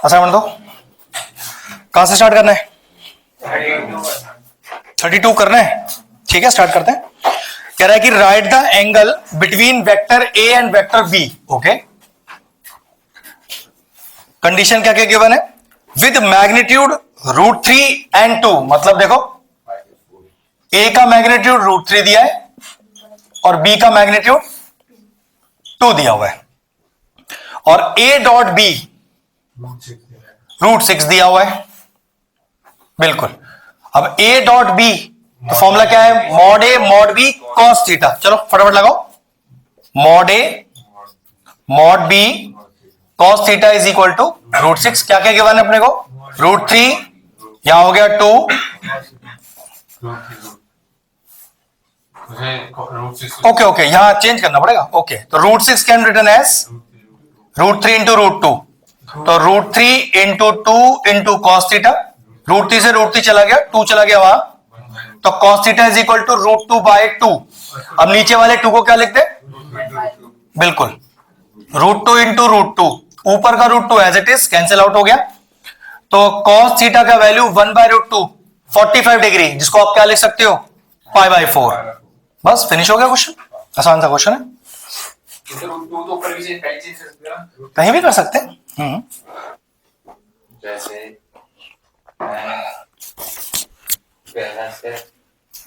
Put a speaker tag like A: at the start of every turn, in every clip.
A: Assignment दो। कहां से स्टार्ट करना है? 32 करना है। ठीक है, स्टार्ट करते हैं। कह रहा है कि right the angle between vector A and vector B. Okay, condition क्या क्या गिवन है? With magnitude √3 and 2। मतलब देखो, ए का मैग्नीट्यूड √3 दिया है और बी का मैग्नीट्यूड 2 दिया हुआ है, और ए डॉट बी √6 दिया हुआ है। बिल्कुल। अब ए डॉट बी तो फॉर्मूला क्या है? Mod A mod B cos theta. चलो फटाफट लगाओ। Mod A mod B cos theta is equal to √6। क्या क्या गिवन है अपने को? √3, यहां हो गया 2, ओके ओके, यहां चेंज करना पड़ेगा। ओके, तो √6 कैन रिटन एज √3 इंटू √2, तो √3 इंटू 2 इंटू कॉस थीटा। √3 से √3 चला गया, 2 चला गया वहां, तो cos theta is equal to √2/2। अब नीचे वाले 2 को क्या लिखते हैं? बिल्कुल, √2 इंटू √2, ऊपर का √2 as it is cancel out हो गया, तो कॉस थीटा का वैल्यू 1/√2 45 डिग्री, जिसको आप क्या लिख सकते हो? π/4। बस फिनिश हो गया क्वेश्चन। आसान सा क्वेश्चन है, कहीं भी कर सकते हैं।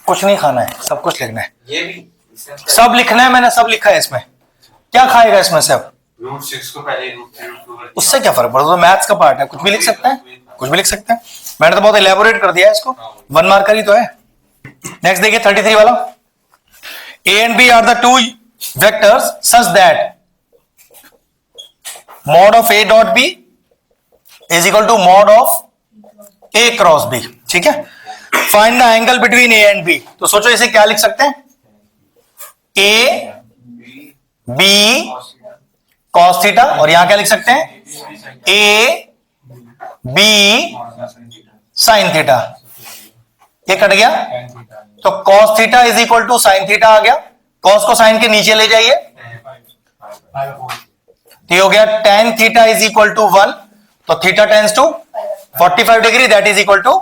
A: कुछ नहीं खाना है, सब कुछ लिखना है। ये भी सब लिखना है, मैंने सब लिखा है इसमें। क्या खाएगा इसमें से? अब √6 को पहले उससे क्या फर्क पड़ता है? तो मैथ्स का पार्ट है, कुछ भी लिख सकते हैं, कुछ भी लिख सकते हैं। मैंने तो बहुत एलैबोरेट कर दिया है इसको, 1 मार्कर ही तो है। नेक्स्ट देखिए 33 वाला। A and B are the two vectors such that mod of A dot B is equal to mod of A cross B. ठीक है, find the angle between A and B. तो सोचो इसे क्या लिख सकते हैं? ए बी कॉस थीटा, और यहां क्या लिख सकते हैं? A B sine theta. ये कट गया, तो cos theta is equal to sine theta आ गया। कॉस को साइन के नीचे ले जाइए, ये हो गया tan theta is equal to 1, तो theta tends to 45 degree, that is equal to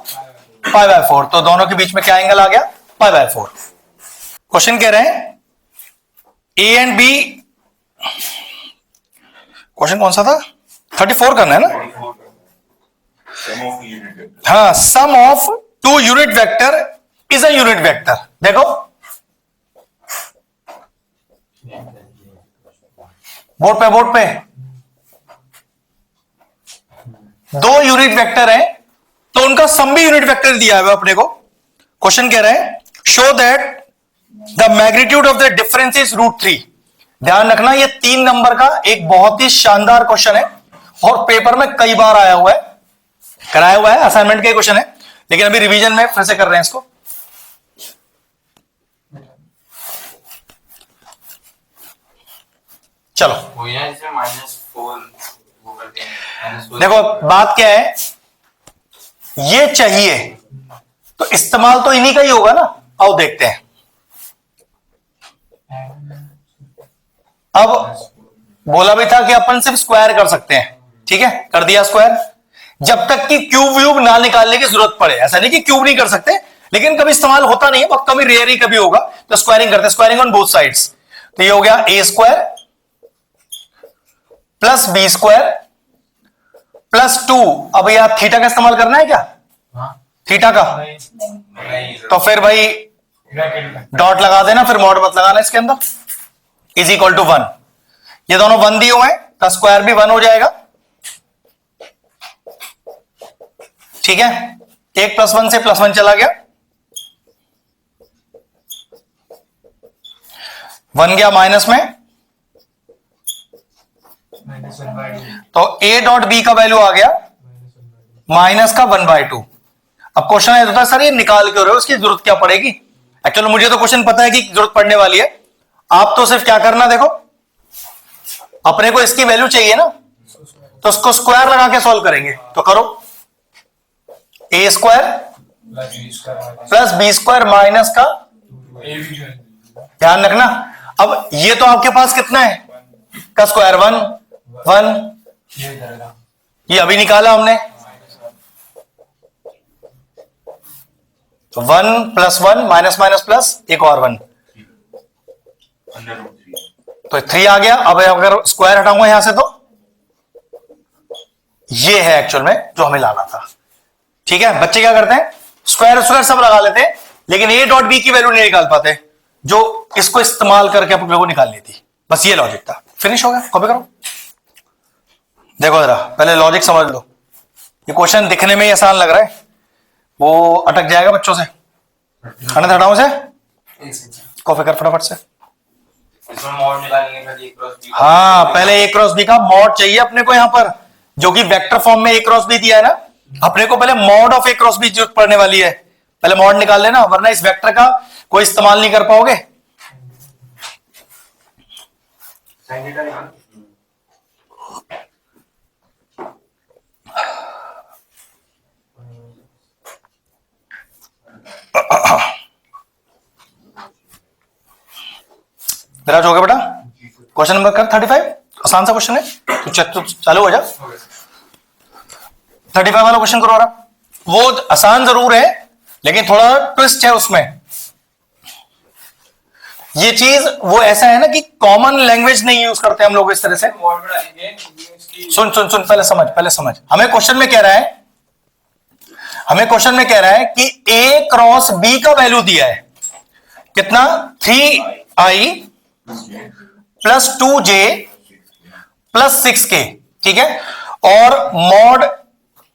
A: π/4। तो दोनों के बीच में क्या एंगल आ गया? π/4। क्वेश्चन कह रहे हैं ए एंड बी, क्वेश्चन कौन सा था? 34 करना है ना? हाँ, sum of 2 unit vector is a unit vector. देखो बोर्ड पे 2 यूनिट वेक्टर है, तो उनका सम भी यूनिट वेक्टर दिया है अपने को। क्वेश्चन कह रहे हैं show that the magnitude of the difference is √3। ध्यान रखना, ये 3 नंबर का एक बहुत ही शानदार क्वेश्चन है और पेपर में कई बार आया हुआ है, कराया हुआ है, असाइनमेंट का क्वेश्चन है, लेकिन अभी रिवीजन में फिर से कर रहे हैं इसको। चलो देखो बात क्या है, ये चाहिए तो इस्तेमाल तो इन्हीं का ही होगा ना। आओ देखते हैं। अब बोला भी था कि अपन सिर्फ स्क्वायर कर सकते हैं, ठीक है, कर दिया स्क्वायर। जब तक कि क्यूब व्यूब ना निकालने की जरूरत पड़े, ऐसा नहीं कि क्यूब नहीं कर सकते, लेकिन कभी इस्तेमाल होता नहीं है, बहुत कभी रेयर ही कभी होगा, तो स्क्वायरिंग करते हैं, स्क्वायरिंग ऑन बोथ साइड्स। तो ये हो गया a² प्लस b² प्लस 2। अब यहां थीटा का इस्तेमाल करना है क्या? थीटा का तो फिर भाई डॉट लगा देना, फिर मॉड मत लगाना इसके अंदर, इज इक्वल टू 1। ये दोनों 1 दिए हुए हैं, तो स्क्वायर भी 1 हो जाएगा। ठीक है, 1 + 1 से +1 चला गया, 1 गया माइनस में, तो a डॉट बी का वैल्यू आ गया माइनस का 1/2। अब क्वेश्चन है तो सर ये निकाल के हो रहे हो, उसकी जरूरत क्या पड़ेगी? एक्चुअली मुझे तो क्वेश्चन पता है कि जरूरत पड़ने वाली है, आप तो सिर्फ क्या करना, देखो अपने को इसकी वैल्यू चाहिए ना, तो उसको स्क्वायर लगा के सॉल्व करेंगे। तो करो, a² प्लस b² माइनस का, ध्यान रखना। अब ये तो आपके पास कितना है का स्क्वायर? 1 1, ये अभी निकाला हमने, तो 1 + 1 माइनस माइनस प्लस एक और 1, तो 3 आ गया। अब अगर स्क्वायर हटाऊंगा यहां से तो ये है एक्चुअल में जो हमें लाना था। ठीक है, बच्चे क्या करते हैं, स्क्वायर स्क्वायर सब लगा लेते हैं, लेकिन a डॉट बी की वैल्यू नहीं निकाल पाते, जो इसको इस्तेमाल करके अपने को निकालनी थी। बस ये लॉजिक था, फिनिश हो गया। कॉपी करो। देखो जरा पहले लॉजिक समझ लो। ये क्वेश्चन दिखने में ही आसान लग रहा है, वो अटक जाएगा बच्चों से। हटाओ से, कॉपी कर फटाफट से।
B: मॉड निकालेंगे,
A: हाँ, पहले a क्रॉस बी का मॉड चाहिए अपने को यहां पर, जो कि वेक्टर फॉर्म में a क्रॉस बी दिया है ना। अपने को पहले mod of a cross B जरूरत पड़ने वाली है, पहले मॉड निकाल लेना, वरना इस वेक्टर का कोई इस्तेमाल नहीं कर पाओगे। हो गया बेटा, क्वेश्चन नंबर कर 35, आसान सा क्वेश्चन है, तो चालू हो जा। 35 वाला क्वेश्चन करो। रहा वो आसान जरूर है, लेकिन थोड़ा ट्विस्ट है उसमें। ये चीज वो ऐसा है ना कि कॉमन लैंग्वेज नहीं यूज करते हम लोग इस तरह से। सुन सुन सुन, पहले समझ। हमें क्वेश्चन में कह रहा है, कि a क्रॉस b का वैल्यू दिया है कितना, 3i + 2j + 6k। ठीक है, और मॉड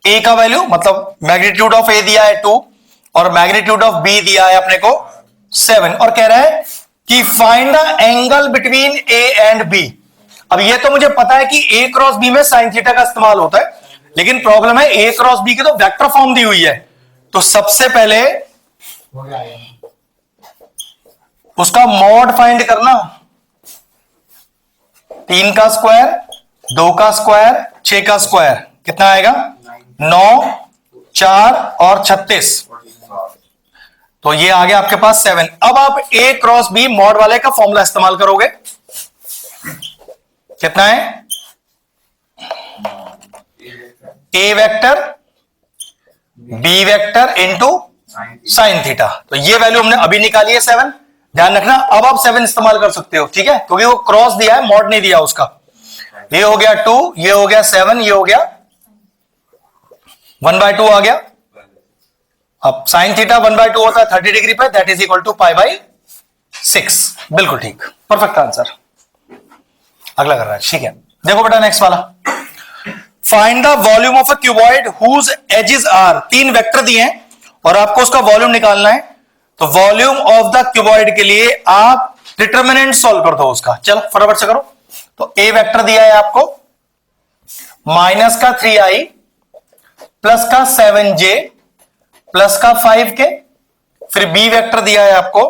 A: a का वैल्यू मतलब मैग्नीट्यूड ऑफ a दिया है 2 और मैग्नीट्यूड ऑफ b दिया है अपने को 7, और कह रहा है कि find the angle between a and b। अब ये तो मुझे पता है कि a क्रॉस b में साइन थीटा का इस्तेमाल होता है, लेकिन प्रॉब्लम है a क्रॉस b की तो वेक्टर फॉर्म दी हुई है। तो सबसे पहले उसका मॉड फाइंड करना, 3 का स्क्वायर, 2 का स्क्वायर, 6 का स्क्वायर, कितना आएगा 9, 4 और 36, तो ये आ गया आपके पास 7। अब आप a क्रॉस b मॉड वाले का फॉर्मूला इस्तेमाल करोगे, कितना है, a vector b vector into sine theta. तो ये वैल्यू हमने अभी निकाली है 7, ध्यान रखना। अब आप 7 इस्तेमाल कर सकते हो, ठीक है, क्योंकि वो क्रॉस दिया है, मॉड नहीं दिया उसका। ये हो गया 2, ये हो गया 7, ये हो गया 1/2 आ गया। अब साइन थीटा 1/2 होता है 30 डिग्री पे, दैट इज इक्वल टू π/6। बिल्कुल ठीक, परफेक्ट आंसर। अगला कर रहा है, ठीक है। देखो बेटा नेक्स्ट वाला, find the volume of a cuboid whose edges are. 3 vector दिए हैं और आपको उसका वॉल्यूम निकालना है। तो वॉल्यूम ऑफ द क्यूबॉइड के लिए आप डिटरमिनेंट सॉल्व कर दो उसका। चलो फटाफट से करो। तो ए वेक्टर दिया है आपको -3i + 7j + 5k। फिर बी वेक्टर दिया है आपको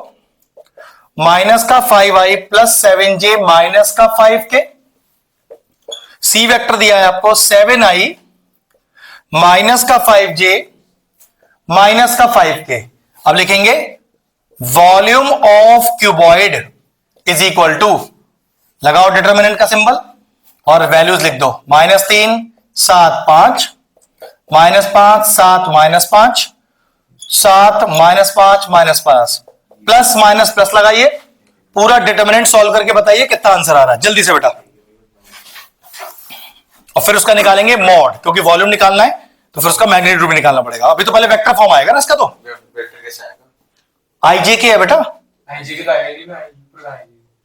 A: -5i + 7j - 5k। C vector दिया है आपको 7i -5j -5k। अब लिखेंगे volume of cuboid is equal to, लगाओ डिटरमिनेंट का सिंबल और वैल्यूज लिख दो, -3 7 5 -5 7 -5 7 -5 -5 प्लस माइनस प्लस लगाइए, पूरा डिटरमिनेंट सॉल्व करके बताइए कितना आंसर आ रहा है जल्दी से बेटा। और फिर उसका निकालेंगे मॉड, क्योंकि वॉल्यूम निकालना है तो फिर उसका मैग्नीट्यूड भी निकालना पड़ेगा। अभी तो पहले वेक्टर फॉर्म आएगा ना इसका, तो
B: वेक्टर कैसे आएगा,
A: आईजे के है बेटा,
B: आईजे की तो आईडी में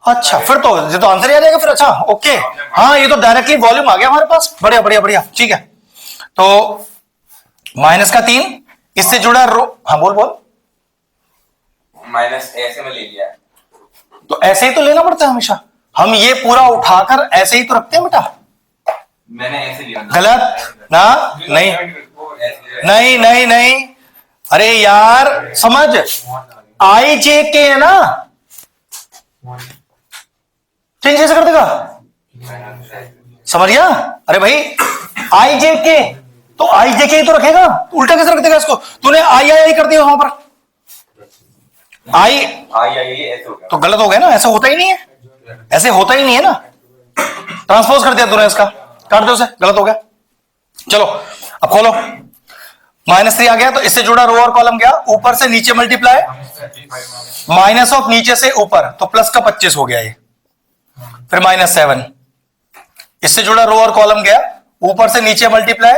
A: अच्छा फिर तो ये तो आंसर ही आ जाएगा फिर। अच्छा ओके, हाँ ये तो डायरेक्टली वॉल्यूम आ गया हमारे पास, बढ़िया बढ़िया बढ़िया, ठीक है। तो -3 इससे जुड़ा रो, हाँ बोल बोल।
B: माइनस ऐसे में ले लिया,
A: तो ऐसे ही तो लेना पड़ता है हमेशा, हम ये पूरा उठाकर ऐसे ही तो रखते हैं बेटा।
B: मैंने ऐसे लिया,
A: गलत ना, नहीं नहीं नहीं नहीं, अरे यार समझ, आई जे के है ना, चेंज कैसे कर देगा, समझ गया। अरे भाई आई जे के, तो आई जे के ही तो रखेगा, उल्टा कैसे रख देगा इसको, तूने आई आई कर दिया वहां पर, आई
B: ऐसे हो गया,
A: तो गलत हो गया ना, ऐसा होता ही नहीं है, ऐसे होता ही नहीं है ना, ट्रांसपोज कर दिया तूने इसका, काट दो उसे, गलत हो गया। चलो अब खोलो, -3 आ गया तो इससे जुड़ा रो और कॉलम गया, ऊपर से नीचे मल्टीप्लाई, माइनस ऑफ नीचे से ऊपर, तो प्लस का 25 हो गया ये, फिर -7, इससे जुड़ा रो और कॉलम गया, ऊपर से नीचे मल्टीप्लाई,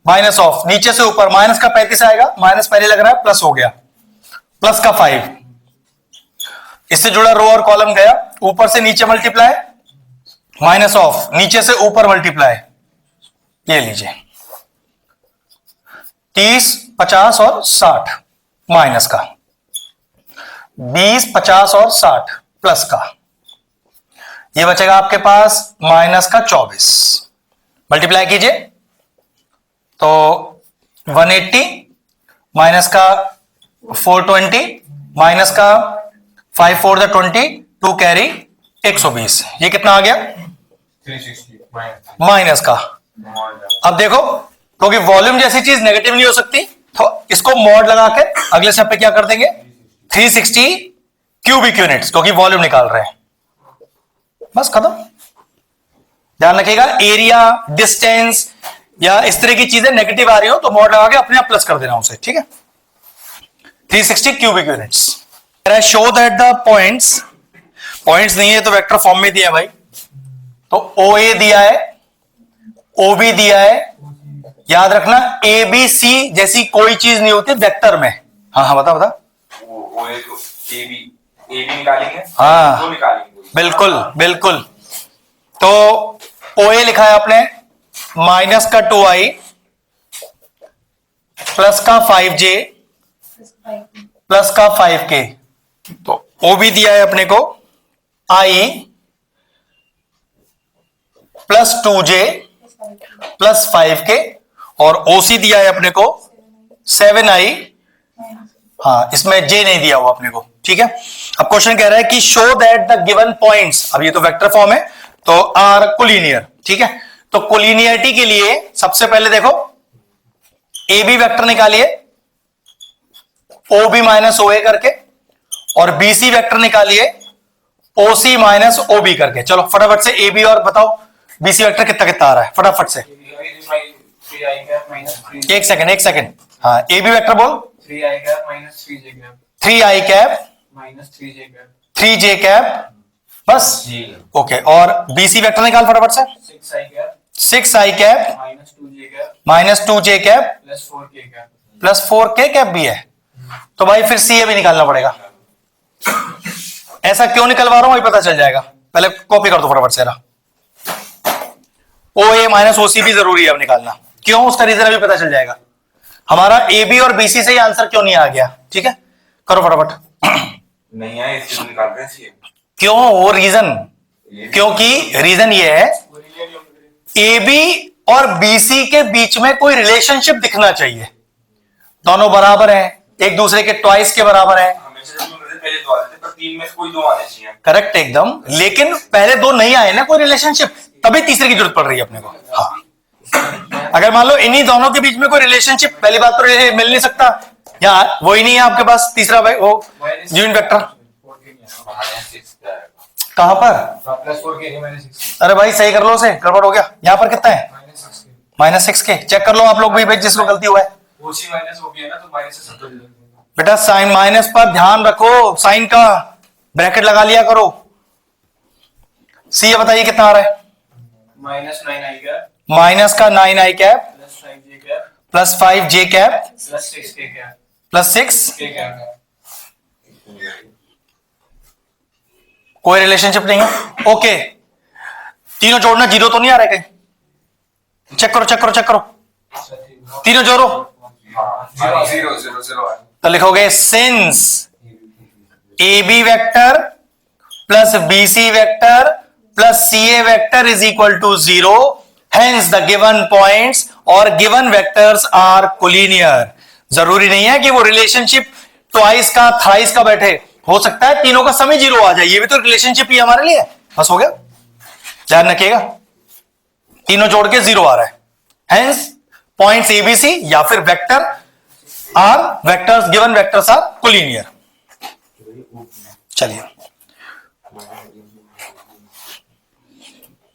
A: माइनस ऑफ नीचे से ऊपर, माइनस का 35 आएगा, माइनस पहले लग रहा है, प्लस हो गया, प्लस का 5, इससे जुड़ा रो और कॉलम गया, ऊपर से नीचे मल्टीप्लाई, माइनस ऑफ नीचे से ऊपर मल्टीप्लाई, ये लीजिए 30, 50 और 60 माइनस का, 20, 50 और 60 प्लस का, ये बचेगा आपके पास माइनस का 24, मल्टीप्लाई कीजिए तो 180 माइनस का 420 माइनस का 5 4 20, 2 कैरी 120, ये कितना आ गया
B: 360
A: माइनस का। अब देखो, क्योंकि वॉल्यूम जैसी चीज नेगेटिव नहीं हो सकती, तो इसको मॉड लगा के अगले स्टेप पे क्या कर देंगे, 360 क्यूबिक यूनिट्स, क्योंकि वॉल्यूम निकाल रहे हैं, बस खत्म। ध्यान रखिएगा, एरिया, डिस्टेंस या इस तरह की चीजें नेगेटिव आ रही हो तो मॉड लगा के अपने आप प्लस कर देना उसे, ठीक है। 360 cubic units. Show that the points नहीं है तो वेक्टर फॉर्म में दिया है भाई, तो ओ ए दिया है, ओ बी दिया है, याद रखना ए बी सी जैसी कोई चीज नहीं होती वेक्टर में। हाँ हाँ बता
B: वो ए तो ए बी निकालेंगे,
A: हाँ
B: दो निकालेंगे,
A: बिल्कुल बिल्कुल। तो ओ ए लिखा है आपने माइनस का 2i प्लस का 5j प्लस का 5k, तो ओ बी दिया है अपने को i plus 2j plus 5k, और ओसी दिया है अपने को 7i, हाँ इसमें j नहीं दिया हुआ अपने को, ठीक है। अब क्वेश्चन कह रहा है कि show that the given points, अब ये तो वेक्टर फॉर्म है तो आर कोलिनियर, ठीक है। तो कोलिनियरिटी के लिए सबसे पहले देखो ए बी वेक्टर निकालिए ओ बी माइनस ओ ए करके, और बी सी वेक्टर निकालिए ओ सी माइनस ओ बी करके। चलो फटाफट से ए बी और बताओ बी सी वेक्टर कितना कितना आ रहा है फटाफट से। एक सेकंड, हाँ ए बी वेक्टर बोल
B: 3i cap minus 3j cap
A: 3i cap
B: minus 3j cap
A: 3j cap, बस ओके। और बी सी वेक्टर निकाल फटाफट से
B: 6i cap
A: 6i cap
B: minus 2j cap
A: plus 2j cap
B: plus 4k cap
A: plus 4k cap भी है, तो भाई फिर सी ए भी निकालना पड़ेगा। ऐसा क्यों निकलवा रहा हूं वही पता चल जाएगा, पहले कॉपी कर दो फटाफट से। ओ ए माइनस ओ सी भी जरूरी है अब निकालना, क्यों उसका रीजन अभी पता चल जाएगा। हमारा ए बी और बी सी से ही आंसर क्यों नहीं आ गया, ठीक है करो फटाफट।
B: नहीं है इससे निकाल रहे हैं,
A: क्यों, वो रीजन, क्योंकि रीजन ये है ए बी और बी सी के बीच में कोई रिलेशनशिप दिखना चाहिए, दोनों बराबर हैं, एक दूसरे के ट्वाइस के बराबर हैं,
B: पहले दो आते थे पर तीन में से कोई दो आने चाहिए।
A: करेक्ट एकदम, लेकिन पहले दो नहीं आए ना कोई रिलेशनशिप, तभी तीसरे की जरूरत पड़ रही है अपने को। हाँ अगर मान लो इन्हीं दोनों के बीच में कोई रिलेशनशिप, पहली बात तो मिल नहीं सकता, या वो ही नहीं है आपके पास तीसरा वो यूनिट वेक्टर कहां पर,
B: प्लस 4k माइनस 6
A: अरे भाई सही कर लो उसे, गड़बड़ हो गया। यहाँ पर कितना है -6k, चेक कर लो आप लोग भी भाई जिसको गलती हुआ है।
B: ओसी माइनस ओपी है ना, तो माइनस से 70
A: बेटा साइन माइनस पर ध्यान रखो, साइन का ब्रैकेट लगा लिया करो। सी ये बताइए कितना आ रहा है,
B: माइनस 9i कैप
A: माइनस का 9i cap
B: plus 5j cap
A: plus 5j cap
B: plus 6k cap
A: plus 6,
B: cap
A: कोई रिलेशनशिप नहीं है। ओके तीनों जोड़ना, जीरो तो नहीं आ रहा है कहीं, चेक करो चेक करो चेक करो, तीनों जोड़ो
B: 0
A: तो लिखोगे since A B vector plus B C vector plus C A vector is equal to 0, hence the given points और गिवन वेक्टर्स आर कोलिनियर। जरूरी नहीं है कि वो रिलेशनशिप ट्वाइस का थ्राइस का बैठे, हो सकता है तीनों का समय 0 आ जाए, ये भी तो रिलेशनशिप ही हमारे लिए, बस हो गया। ध्यान रखिएगा तीनों जोड़ के 0 आ रहा है, हेंस पॉइंट्स एबीसी या फिर vector are vectors, given vectors are collinear. चलिए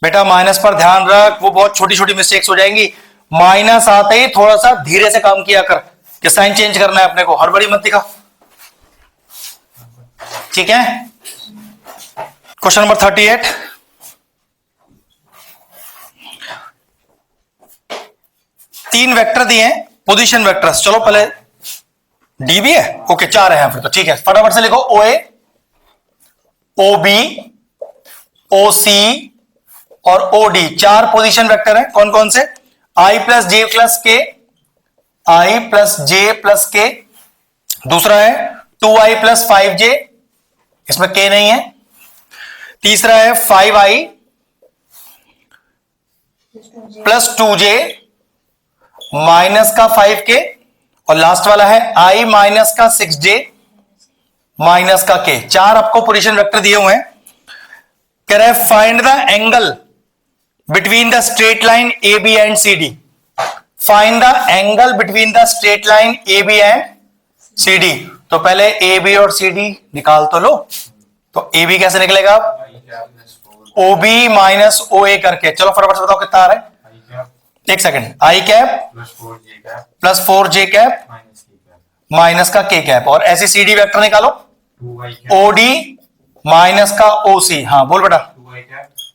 A: बेटा माइनस पर ध्यान रख, वो बहुत छोटी छोटी मिस्टेक्स हो जाएंगी, माइनस आते ही थोड़ा सा धीरे से काम किया कर कि साइन चेंज करना है अपने को, हड़बड़ी मत दिखा, ठीक है। क्वेश्चन नंबर 38, तीन वेक्टर दिए हैं, पोजीशन वेक्टर्स। चलो पहले डी भी है, ओके 4 है फिर तो ठीक है, फटाफट से लिखो। ओ ए, ओ बी, ओ सी और ओ डी, 4 पोजीशन वेक्टर हैं। कौन कौन से? आई प्लस जे प्लस के, आई प्लस जे प्लस के। दूसरा है 2i प्लस 5j, इसमें के नहीं है। तीसरा है 5i प्लस 2j माइनस का 5k। और लास्ट वाला है i माइनस का 6j माइनस का k। 4 आपको पोजीशन वेक्टर दिए हुए हैं। कह रहे हैं find the angle between the straight line A B and C D. Find the angle between the straight line A B and C D. तो पहले ए बी और सी डी निकाल तो लो। तो ए बी कैसे निकलेगा? ओ बी माइनस ओ ए करके। चलो फटाफट से बताओ कितना आ रहा है। एक second, i cap plus 4j cap minus का k कैप। और ऐसी सी डी वैक्टर निकालो, ओ डी माइनस का ओ सी। हाँ बोल बेटा।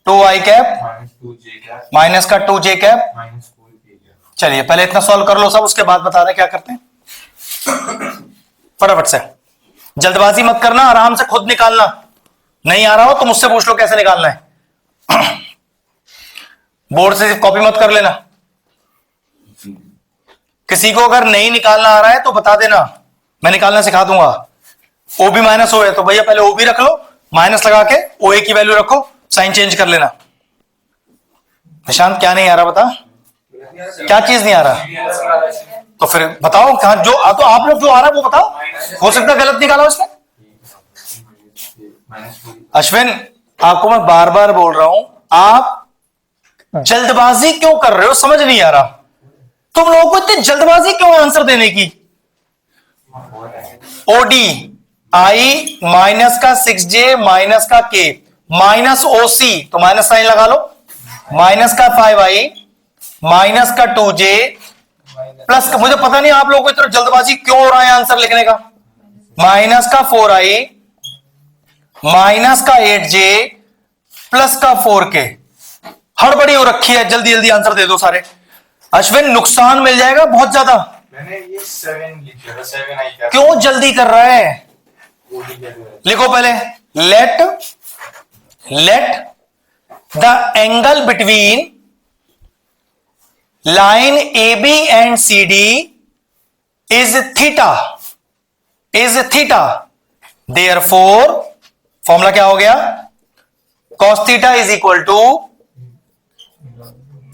A: 2i कैप माइनस का 2j कैप। चलिए पहले इतना सॉल्व कर लो सब, उसके बाद बता रहे क्या करते हैं। फटाफट से, जल्दबाजी मत करना, आराम से खुद निकालना। नहीं आ रहा हो तो मुझसे पूछ लो कैसे निकालना है। बोर्ड से कॉपी मत कर लेना। किसी को अगर नहीं निकालना आ रहा है तो बता देना, मैं निकालना सिखा दूंगा। ओ बी माइनस ओ है तो भैया पहले ओ बी रख लो, माइनस लगा के ओ ए की वैल्यू रखो, साइन चेंज कर लेना। निशांत क्या नहीं आ रहा बता, क्या चीज नहीं आ रहा? तो फिर बताओ कहां जो तो आप लोग जो आ रहा है वो बताओ, हो सकता है गलत निकाला उसने। अश्विन आपको मैं बार बार बोल रहा हूं, आप जल्दबाजी क्यों कर रहे हो, समझ नहीं आ रहा। तुम लोगों को इतनी जल्दबाजी क्यों आंसर देने की? ओडी आई माइनस का 6j माइनस का k माइनस ओसी, तो माइनस साइन लगा लो, माइनस का 5i माइनस का 2j प्लस का, मुझे पता नहीं आप लोगों को इतना जल्दबाजी क्यों हो रहा है आंसर लिखने का, माइनस का 4i माइनस का 8j प्लस का 4k। हड़बड़ी हो रखी है, जल्दी जल्दी आंसर दे दो सारे। अश्विन नुकसान मिल जाएगा बहुत ज्यादा।
B: मैंने ये 7 लिखा था, 7 आई क्या?
A: क्यों जल्दी कर रहा है? लिखो पहले, let the angle between line A B and C D is theta, therefore formula क्या हो गया? cos theta is equal to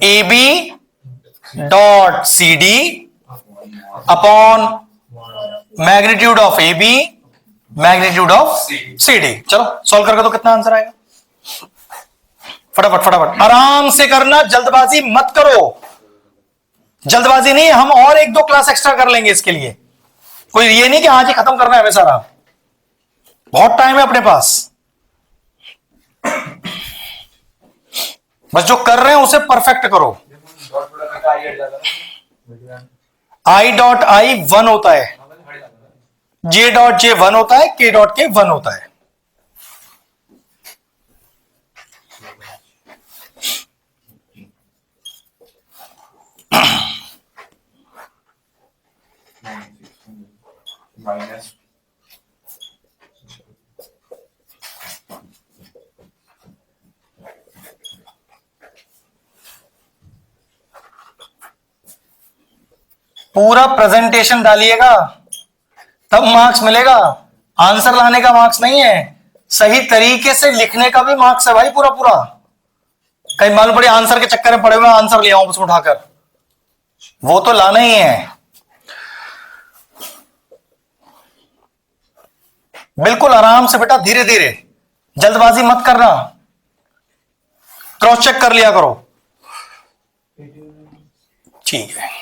A: A B dot C D upon magnitude of A B magnitude of C D. चलो solve करके तो कितना answer आएगा? फटाफट फटाफट आराम से करना, जल्दबाजी मत करो। जल्दबाजी नहीं, हम और 1-2 क्लास एक्स्ट्रा कर लेंगे इसके लिए। कोई ये नहीं कि आज ही खत्म करना है हमें सारा, बहुत टाइम है अपने पास। बस जो कर रहे हैं उसे परफेक्ट करो। आई डॉट आई 1 होता है, जे डॉट जे 1 होता है, के डॉट के 1 होता है।
B: माइनस
A: पूरा प्रेजेंटेशन डालिएगा तब मार्क्स मिलेगा, आंसर लाने का मार्क्स नहीं है, सही तरीके से लिखने का भी मार्क्स है भाई पूरा पूरा। कहीं मालूम पड़े आंसर के चक्कर में पड़े हुए आंसर ले आऊं उसमें उठाकर, वो तो लाना ही है। बिल्कुल आराम से बेटा, धीरे धीरे, जल्दबाजी मत करना, क्रॉस चेक कर लिया करो। ठीक है,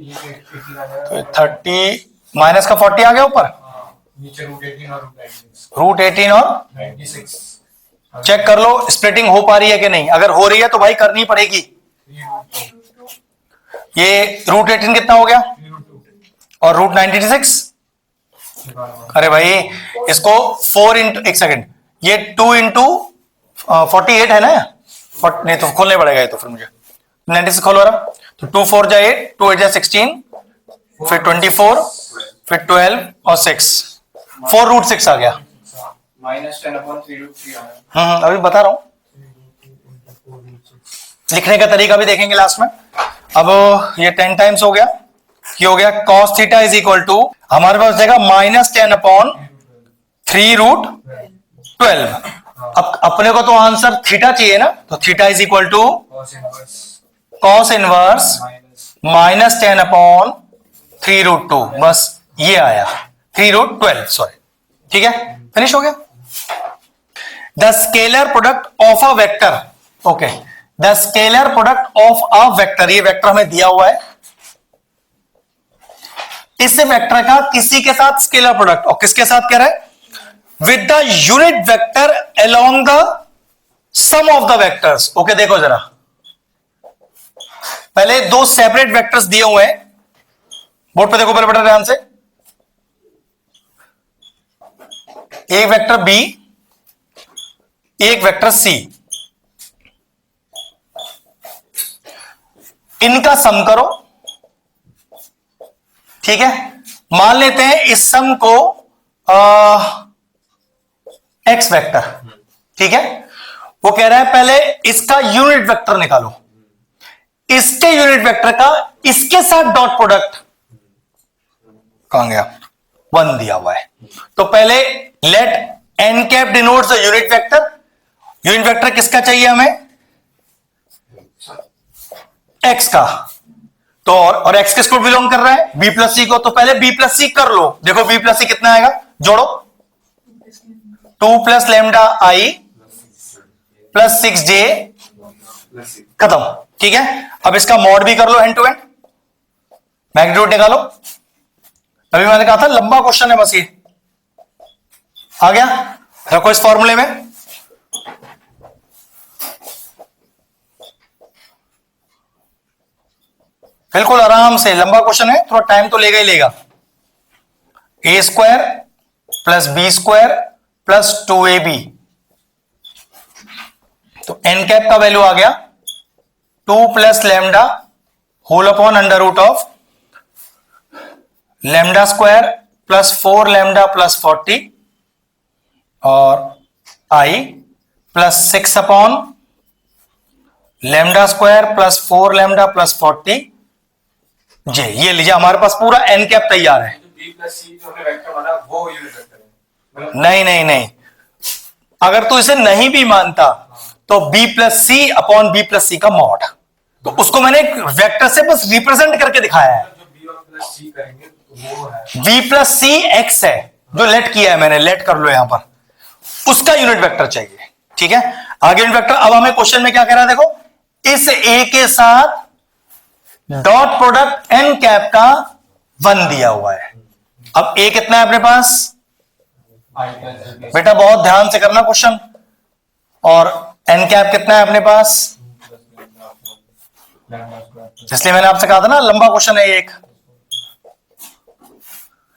A: तो 30 माइनस का 40 आ गया ऊपर,
C: नीचे √18 और √96
A: √18 और
C: 96
A: चेक कर लो स्प्लिटिंग हो पा रही है कि नहीं। अगर हो रही है तो भाई करनी पड़ेगी। ये √18 कितना हो गया और √96, अरे भाई इसको 4 इंटू, एक सेकेंड, ये 2 इंटू 48 है ना, नहीं तो खोलने पड़ेगा ये तो, फिर मुझे 96 खोलो रहा, तो 2 4 जा 8, 2 8 जा 16, फिर 24, फिर 12 और 6, 4√6 आ गया।
B: -10/3√3 आया।
A: अभी बता रहा हूं, लिखने का तरीका भी देखेंगे लास्ट में। अब ये 10 टाइम्स हो गया, क्या हो गया, cos theta is equal to हमारे पास जाएगा -10/3√12। अब अपने को तो आंसर थीटा चाहिए ना, तो theta is equal to cos inverse -10/3√2, बस ये आया 3√12, सॉरी, ठीक है, फिनिश हो गया। The scalar product of a vector, okay, the scalar product of a vector, ये वेक्टर हमें दिया हुआ है, इस वेक्टर का किसी के साथ स्केलर प्रोडक्ट, और किसके साथ कह रहा है, with the unit vector along the sum of the vectors. Okay देखो जरा, पहले दो सेपरेट वेक्टर्स दिए हुए हैं, बोर्ड पे देखो पहले बेटा ध्यान से, एक वेक्टर बी, एक वेक्टर सी, इनका सम करो, ठीक है। मान लेते हैं इस सम को एक्स वेक्टर, ठीक है। वो कह रहा है पहले इसका यूनिट वेक्टर निकालो, इसके यूनिट वेक्टर का इसके साथ डॉट प्रोडक्ट, कहां गया, 1 दिया हुआ है। तो पहले let N cap denotes the unit vector, unit vector किसका चाहिए हमें, एक्स का, तो और एक्स किसको बिलोंग कर रहा है, बी प्लस सी को, तो पहले बी प्लस सी कर लो। देखो बी प्लस सी कितना आएगा, जोड़ो, 2 + λi + 6j, खत्म, ठीक है। अब इसका मॉड भी कर लो, एंड टू एंड मैग्नीट्यूड निकालो। अभी मैंने कहा था लंबा क्वेश्चन है, बस ये आ गया, रखो इस फॉर्मूले में, बिल्कुल आराम से, लंबा क्वेश्चन है, थोड़ा टाइम तो लेगा ही लेगा। a² + b² + 2ab, तो n कैप का वैल्यू आ गया 2 + λ होल अपॉन √λ² + 4λ + 40 और i + 6/λ² + 4λ + 40 जी। ये लीजिए हमारे पास पूरा n कैप तैयार है।
B: बी प्लस सी जो हमने वेक्टर बना वो यूनिट वेक्टर है, मतलब
A: नहीं नहीं नहीं, अगर तू इसे नहीं भी मानता तो b + c/b + c का मॉड, तो उसको मैंने एक वेक्टर से बस रिप्रेजेंट करके दिखाया है।
C: जो बी और प्लस सी करेंगे तो वो है
A: b + c x है, जो लेट किया है मैंने, लेट कर लो यहां पर, उसका यूनिट वेक्टर चाहिए, ठीक है। आगे यूनिट वेक्टर, अब हमें क्वेश्चन में क्या कह रहा है, देखो इस a के साथ डॉट प्रोडक्ट n कैप का 1 दिया हुआ है। अब a कितना है अपने पास,
C: आई प्लस
A: बेटा बहुत ध्यान से करना क्वेश्चन, और n कैप कितना है अपने पास, इसलिए मैंने आपसे कहा था ना लंबा क्वेश्चन है एक,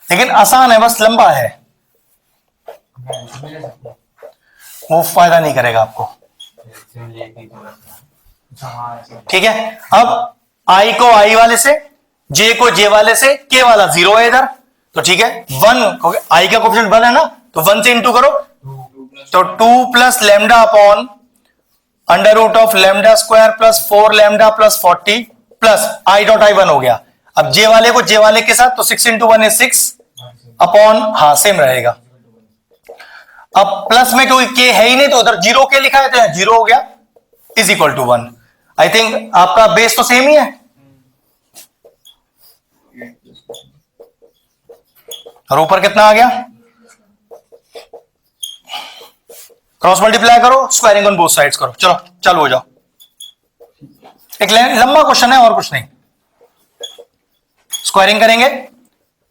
A: लेकिन आसान है, बस लंबा है, वो फायदा नहीं करेगा आपको, ठीक है। अब i को i वाले से, j को j वाले से, k वाला 0 है इधर, तो ठीक है 1, i का कोएफिशिएंट 1 है ना, तो 1 से इंटू करो, तो 2 + λ upon √λ² + 4λ + 40 plus i dot i 1 हो गया। अब j वाले को j वाले के साथ, तो 6 × 1 = 6 अपॉन, हाँ सेम रहेगा। अब प्लस में कोई k है ही नहीं, तो उधर 0 k लिखा है, तो 0 हो गया, is equal to 1। I think आपका बेस तो सेम ही है, और ऊपर कितना आ गया, क्रॉस मल्टीप्लाई करो, स्क्वायरिंग ऑन बोथ साइड्स करो, चलो चालू हो जाओ। एक लंबा क्वेश्चन है और कुछ नहीं। स्क्वायरिंग करेंगे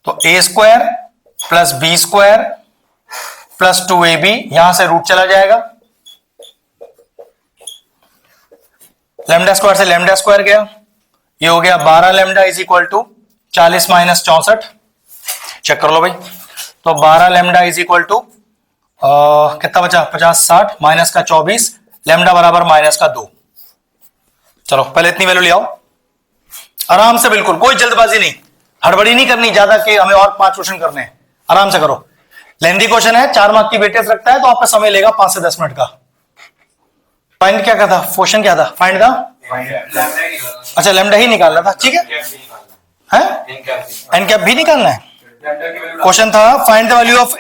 A: तो A square plus B square plus 2ab, यहां से रूट चला जाएगा, लैम्डा स्क्वायर से लैम्डा स्क्वायर गया, ये हो गया 12 lambda is equal to 40 minus 64, check कर लो भाई। तो 12 लैम्डा इज इक्वल टू कितना बचा 50 60 माइनस का 24, लैम्डा बराबर माइनस का 2। चलो पहले इतनी वैल्यू ले आओ आराम से, बिल्कुल कोई जल्दबाजी नहीं, हड़बड़ी नहीं करनी ज्यादा कि हमें और 5 क्वेश्चन करने हैं, आराम से करो। लेंदी क्वेश्चन है, 4 मार्क की वेटेज रखता है तो आपका समय लेगा 5 से 10 मिनट का। फाइंड क्या था, क्वेश्चन क्या था फाइंड का? अच्छा लैम्डा ही निकालना था, ठीक है, एन कैप भी निकालना है। क्वेश्चन था find the value of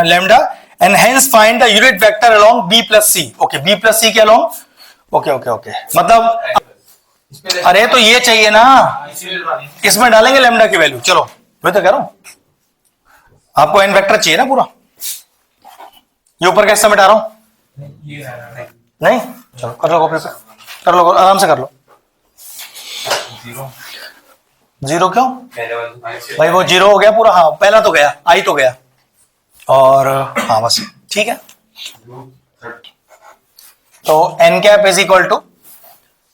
A: lambda and hence find the unit vector along B plus C. Okay, B plus C के अलोंग, ओके ओके ओके, मतलब अरे तो ये चाहिए ना, इसमें डालेंगे लैम्डा की वैल्यू। चलो मैं तो कह रहा हूं आपको एन वेक्टर चाहिए ना पूरा, ये ऊपर कैसे मिटा रहा हूं? नहीं, चलो कर लो कॉपी पे, कर लो आराम से कर लो। जीरो क्यों भाई, वो जीरो हो गया पूरा, हाँ पहला तो गया, आई तो गया, और हाँ बस ठीक है। तो N cap is equal to,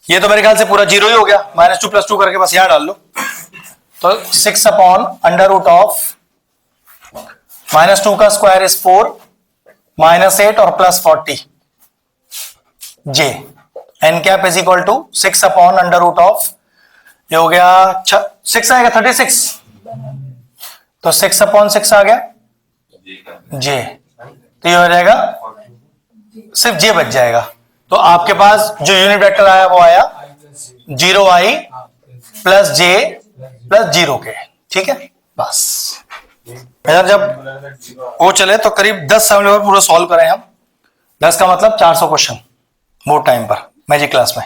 A: ये तो मेरे ख्याल से पूरा जीरो ही हो गया, -2 + 2 करके बस यहां डाल लो। तो 6 अपॉन अंडर रूट ऑफ -2 का स्क्वायर इज 4 -8 और +40 j. N cap is equal to 6 upon under root of, ये हो गया 6 आएगा 36, तो 6 अपॉन 6 आ गया जे, तो ये हो जाएगा सिर्फ जे बच जाएगा। तो आपके पास जो यूनिट वेक्टर आया वो आया 0i प्लस जे प्लस 0 के, ठीक है बस। इधर जब वो चले तो करीब 10 सवाल पूरा सॉल्व करें हम, 10 का मतलब 400 क्वेश्चन मोर टाइम पर मैजिक क्लास में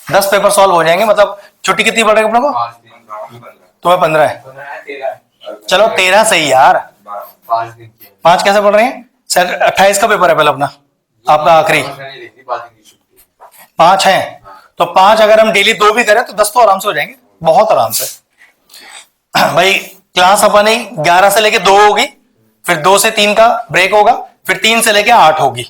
A: 10 पेपर सॉल्व हो जाएंगे। मतलब छुट्टी कितनी पड़ेगी अपने को? तुम्हें 15 है, चलो 13 सही यार, 5 कैसे पढ़ रहे हैं सर? 28 का पेपर है पहले अपना, आपका आखिरी 5 है, तो 5 अगर हम डेली 2 भी करें तो 10 तो आराम से हो जाएंगे, बहुत आराम से। भाई क्लास अपनी 11 से लेके 2 होगी, फिर 2 से 3 का ब्रेक होगा, फिर 3 से लेके 8 होगी,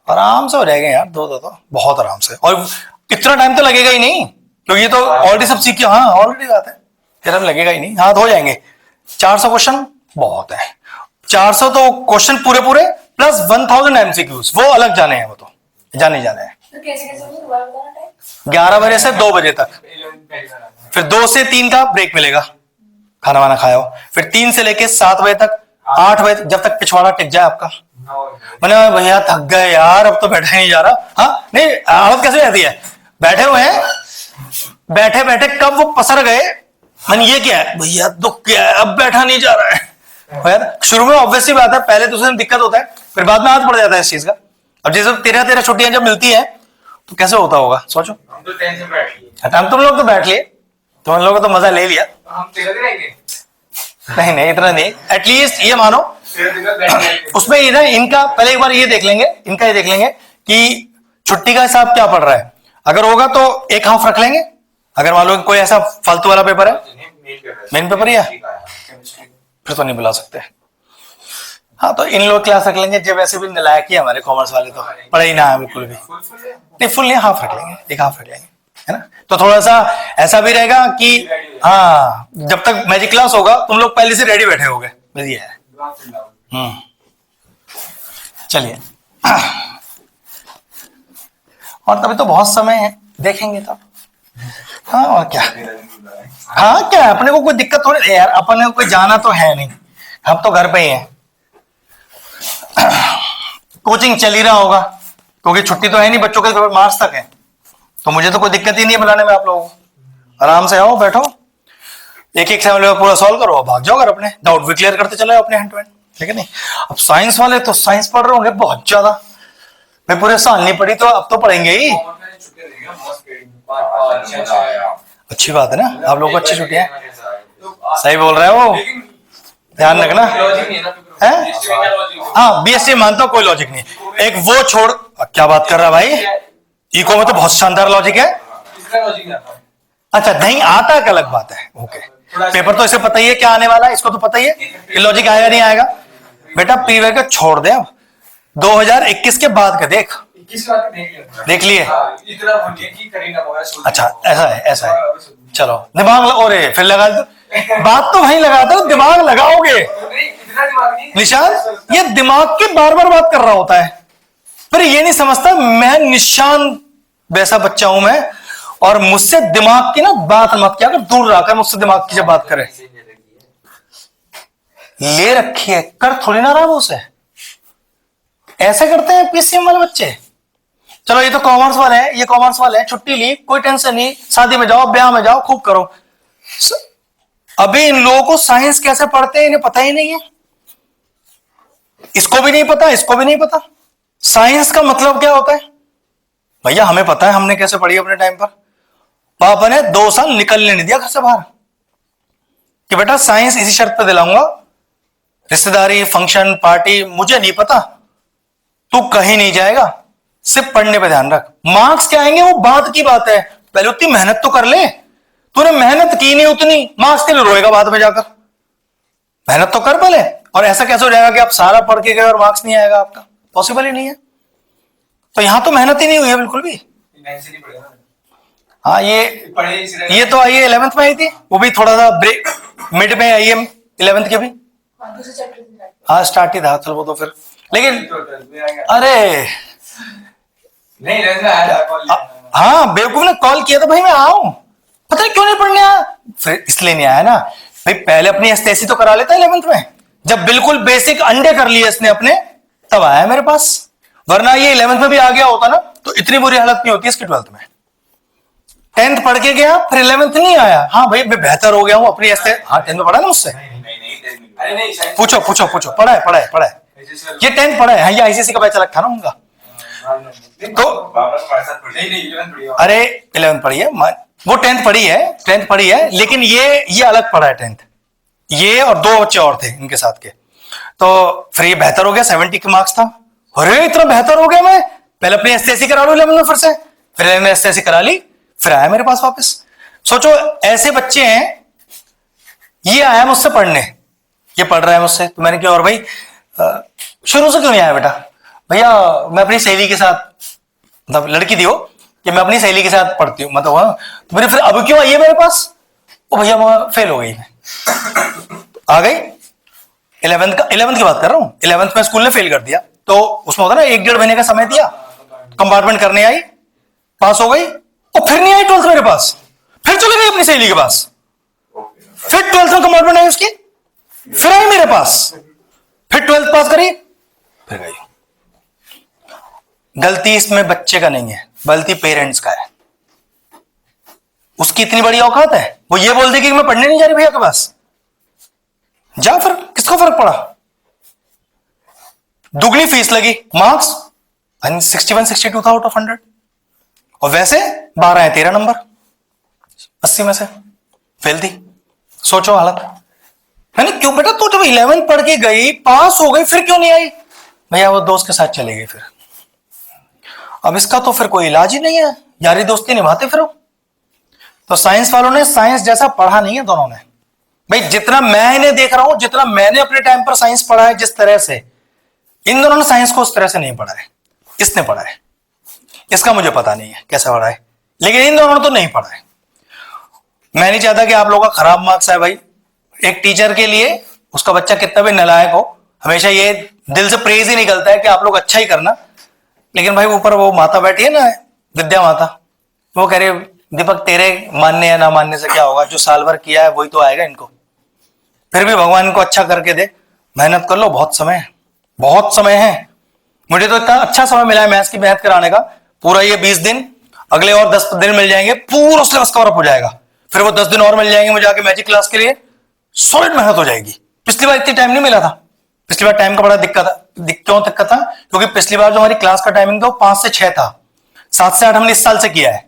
A: आराम से हो जाएगा यार 2 तो बहुत आराम से। और इतना टाइम तो लगेगा ही नहीं क्योंकि ये तो ऑलरेडी सब सीख के, हाँ ऑलरेडी बात है, फिर हम लगेगा ही नहीं, हाँ तो हो जाएंगे। 400 क्वेश्चन बहुत है, 400 तो क्वेश्चन पूरे पूरे प्लस 1000 एमसीक्यूज, वो अलग जाने हैं, वो तो जाने हैं।
D: तो कैसे कैसे होगा दोबारा बताना टाइम?
A: 11 बजे से 2 बजे तक, फिर 2 से 3 का ब्रेक मिलेगा, खाना वाना खाया हो, फिर 3 से लेके 7 बजे तक, 8 बजे तक, जब तक पिछवाड़ा टिक जाए आपका। मैंने भैया थक गए यार, अब तो बैठा नहीं जा रहा। हाँ नहीं, हालत कैसे रहती है, बैठे हुए हैं, बैठे बैठे कब वो पसर गए, मैंने ये क्या है भैया दुख क्या है, अब बैठा नहीं जा रहा है। शुरू में ऑब्वियसली बात है, पहले दूसरे दिन दिक्कत होता है, फिर बाद में हाथ पड़ जाता है इस चीज का। अब जैसे 13 छुट्टियां जब मिलती है तो कैसे होता होगा सोचो।
B: हम तो 10 से बैठ लिए,
A: हम तुम लोग तो बैठ लिए, तुम लोगों को तो मजा ले लिया।
B: हम 13 दिन रहेंगे,
A: नहीं इतना नहीं, एटलीस्ट ये मानो
B: 13 दिन बैठ
A: उसमें ये ना, इनका पहले एक बार ये देख लेंगे, इनका ये देख लेंगे कि छुट्टी का हिसाब क्या पड़ रहा है। अगर होगा तो एक हाफ रख लेंगे, अगर मान लो कोई ऐसा फालतू वाला पेपर है, मेन पेपर ही है, फिर तो नहीं बुला सकते। हाँ तो इन लोग क्लास रख लेंगे, जब वैसे भी नलायक ही हमारे कॉमर्स वाले तो पढ़े ही ना है बिल्कुल भी, नहीं फुल नहीं, हाफ रख लेंगे, एक हाफ रख लेंगे, है ना। तो थोड़ा सा ऐसा भी रहेगा कि हाँ जब तक मैजिक क्लास होगा तुम लोग पहले से रेडी बैठे होगे, बढ़िया है। चलिए, और तभी तो बहुत समय है, देखेंगे तब। हाँ और क्या, हाँ क्या अपने को कोई दिक्कत थोड़ी है यार, अपने को कोई जाना तो है नहीं, हम तो घर पे ही हैं। कोचिंग चल ही रहा होगा क्योंकि छुट्टी तो है नहीं, बच्चों के पेपर मार्च तक है, तो मुझे तो कोई दिक्कत ही नहीं है बुलाने में आप लोगों को। आराम से आओ, बैठो, एक सवाल पूरा सॉल्व करो, भाग जाओ, अगर अपने डाउट भी क्लियर करते चले अपने हैंड टू हैंड, ठीक है नहीं। अब साइंस वाले तो साइंस पढ़ रहे होंगे बहुत ज्यादा, मैं पूरे साल नहीं पढ़ी तो अब तो पढ़ेंगे ही। अच्छी बात है ना, आप लोगों को अच्छी छुट्टियां, सही बोल रहे हो, ध्यान रखना है। हाँ बीएससी मानता हूं, कोई लॉजिक नहीं, एक वो छोड़, क्या बात कर रहा है भाई, इको में तो बहुत शानदार लॉजिक है। अच्छा नहीं आता है अलग बात है, ओके, पेपर तो इसे पता ही है क्या आने वाला है, इसको तो पता ही है कि लॉजिक आएगा नहीं आएगा। बेटा प्रीवियस का छोड़ दे, अब 2021 के बाद का देख।
C: 21 लाख देख लिया।
A: देख लिए?
C: इतना बोलिए कि करेगा मगर सोच।
A: अच्छा ऐसा है, ऐसा है। चलो दिमाग और फिर लगा दो। बात तो वहीं लगा दो, दिमाग लगाओगे।
C: नहीं इतना दिमाग नहीं।
A: निशान ये दिमाग की बार बार बात कर रहा होता है, पर ये नहीं समझता मैं निशान वैसा बच्चा हूं मैं, और मुझसे दिमाग की ना बात मत किया कर, दूर रहकर मुझसे दिमाग की जब बात करे। ले रखी है, कर थोड़ी ना रहा वो उसे। ऐसे करते हैं पीसीएम वाले बच्चे। चलो ये तो कॉमर्स वाले हैं, ये कॉमर्स वाले हैं, छुट्टी ली, कोई टेंशन नहीं, शादी में जाओ, ब्याह में जाओ, खूब करो। अभी इन लोगों को साइंस कैसे पढ़ते हैं इन्हें पता ही नहीं है। इसको भी नहीं पता, इसको भी नहीं पता साइंस का मतलब क्या होता है। भैया हमें पता है, हमने कैसे पढ़ी अपने टाइम पर। पापा ने 2 साल निकलने नहीं दिया घर से बाहर कि बेटा साइंस इसी शर्त पे दिलाऊंगा, रिश्तेदारी फंक्शन पार्टी मुझे नहीं पता, तू कहीं नहीं जाएगा, सिर्फ पढ़ने पे ध्यान रख। मार्क्स क्या आएंगे वो बात की बात है, पहले उतनी मेहनत तो कर ले। तूने मेहनत की नहीं उतनी, मार्क्स के लिए रोएगा बाद में जाकर। मेहनत तो कर पहले। और ऐसा कैसे हो जाएगा कि आप सारा पढ़ के गए और मार्क्स नहीं आएगा आपका, पॉसिबल ही नहीं है। तो यहां तो मेहनत ही नहीं हुई है बिल्कुल भी। हाँ ये तो आई है 11th में आई थी, वो भी थोड़ा सा ब्रेक मिड में आई है 11th के भी।
D: दूसरे चैप्टर से
A: हाँ स्टार्ट ही था, चलो वो तो फिर, लेकिन अरे
C: नहीं रहना आया।
A: हाँ बेवकूफ ने कॉल किया था भाई मैं आऊं, पता नहीं क्यों नहीं पढ़ने आया, फिर इसलिए नहीं आया ना भाई। पहले अपनी एसटीएसी तो करा लेता 11th में, जब बिल्कुल बेसिक अंडे कर लिए इसने अपने, तब आया मेरे पास। वरना ये 11th में भी आ गया होता ना तो इतनी बुरी हालत नहीं होती इसकी 12th में। 10th पढ़ के गया फिर 11th नहीं आया। हाँ भाई मैं बेहतर हो गया हूं अपनी हाँ 10th में पढ़ा ना मुझसे।
C: अरे नहीं
A: पूछो पूछो पूछो, पढ़ा है ये 10th पढ़ा है। हाँ ये आईसीएसई का बैच अलग था ना उनका। तो अरे 11th पढ़ी है, वो 10th पढ़ी है लेकिन ये अलग पढ़ा है 10th। ये और 2 बच्चे और थे इनके साथ के, तो फिर ये बेहतर हो गया, 70 के मार्क्स था। अरे इतना बेहतर हो गया मैं, पहले अपनी एसटीएसी करा लो 11th में, फिर से फिर मैंने एसटीएसी करा ली, फिर आया मेरे पास वापस। सोचो ऐसे बच्चे हैं, ये आया मुझसे पढ़ने, ये पढ़ रहा है मुझसे, तो मैंने कहा और भाई शुरू से क्यों नहीं आया बेटा? भैया मैं अपनी सहेली के साथ, मतलब लड़की थी वो, कि मैं अपनी सहेली के साथ पढ़ती हूँ, मतलब हाँ। तो मेरे फिर अब क्यों आई है मेरे पास? ओ भैया मैं फेल हो गई, आ गई 11th की बात कर रहा हूँ। 11th में स्कूल ने फेल कर दिया, तो उसमें होता ना 1-1.5 महीने का समय दिया, कंपार्टमेंट करने आई, पास हो गई, और फिर नहीं आई 12th मेरे पास, फिर चले गई अपनी सहेली के पास, फिर 12th में कंपार्टमेंट आई उसकी, फिर आई मेरे पास, फिर 12th पास करी, फिर गई। गलती इसमें बच्चे का नहीं है, गलती पेरेंट्स का है। उसकी इतनी बड़ी औकात है, वो ये बोल देगी कि मैं पढ़ने नहीं जा रही भैया के पास, जा फिर, किसको फर्क पड़ा? दुगनी फीस लगी, मार्क्स 61-62 था आउट ऑफ 100, और वैसे 12 है 13 नंबर 80 में से, फेल थी। सोचो हालत। मैंने क्यों बेटा, तू जब 11th पढ़ के गई, पास हो गई, फिर क्यों नहीं आई? भैया वो दोस्त के साथ चले गई। फिर अब इसका तो फिर कोई इलाज ही नहीं है, यारी दोस्ती निभाते फिरो। तो साइंस वालों ने साइंस जैसा पढ़ा नहीं है दोनों ने। भाई जितना मैं इन्हें देख रहा हूं, जितना मैंने अपने टाइम पर साइंस पढ़ा है जिस तरह से, इन दोनों ने साइंस को उस तरह से नहीं पढ़ा है। इसने पढ़ा है, इसका मुझे पता नहीं है कैसा पढ़ा है, लेकिन इन दोनों ने तो नहीं पढ़ा है। मैं नहीं चाहता कि आप लोगों का खराब मार्क्स आए भाई। एक टीचर के लिए उसका बच्चा कितना भी नालायक हो, हमेशा ये दिल से प्रेज ही निकलता है कि आप लोग अच्छा ही करना। लेकिन भाई ऊपर वो माता बैठी है ना, विद्या माता, वो कह रहे दीपक तेरे मानने या ना मानने से क्या होगा, जो साल भर किया है वही तो आएगा इनको। फिर भी भगवान इनको अच्छा करके दे, मेहनत कर लो, बहुत समय है, बहुत समय है। मुझे तो इतना अच्छा समय मिला है मैथ्स की मेहनत कराने का, पूरा ये 20 दिन, अगले और 10 दिन मिल जाएंगे, पूरा सिलेबस कवर अप हो जाएगा। फिर वो 10 दिन और मिल जाएंगे मुझे आके मैजिक क्लास के लिए, सॉलिड मेहनत हो जाएगी। पिछली बार इतनी टाइम नहीं मिला था, पिछली बार टाइम का बड़ा दिक्कत था। क्यों दिक्कत था? क्योंकि पिछली बार जो हमारी क्लास का टाइमिंग था वो 5 से 6 था, 7 से 8 हमने इस साल से किया है।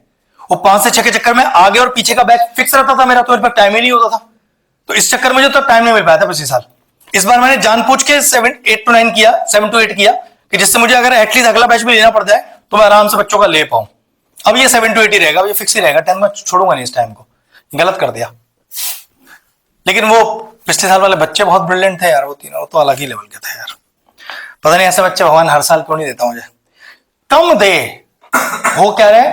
A: वो 5 से 6 के चक्कर में आगे और पीछे का बैच फिक्स रहता था मेरा, तो मेरे पास टाइम ही नहीं होता था। तो इस चक्कर में मुझे तो टाइम नहीं मिल पाया था पिछले साल। इस बार मैंने जानबूझ के 7 to 8 किया कि जिससे मुझे अगर एटलीस्ट अगला बैच भी लेना पड़ता है तो मैं आराम से बच्चों का ले पाऊं। अब ये 7 to 8 ही रहेगा, अब ये फिक्स ही रहेगा, 10 में छोड़ूंगा नहीं इस टाइम को, गलत कर दिया। लेकिन वो पिछले साल वाले बच्चे बहुत ब्रिलियंट थे यार, वो तीनों, वो तो अलग ही लेवल के थे यार। पता नहीं ऐसे बच्चे भगवान हर साल क्यों नहीं देता मुझे। कम दे, वो क्या रहे,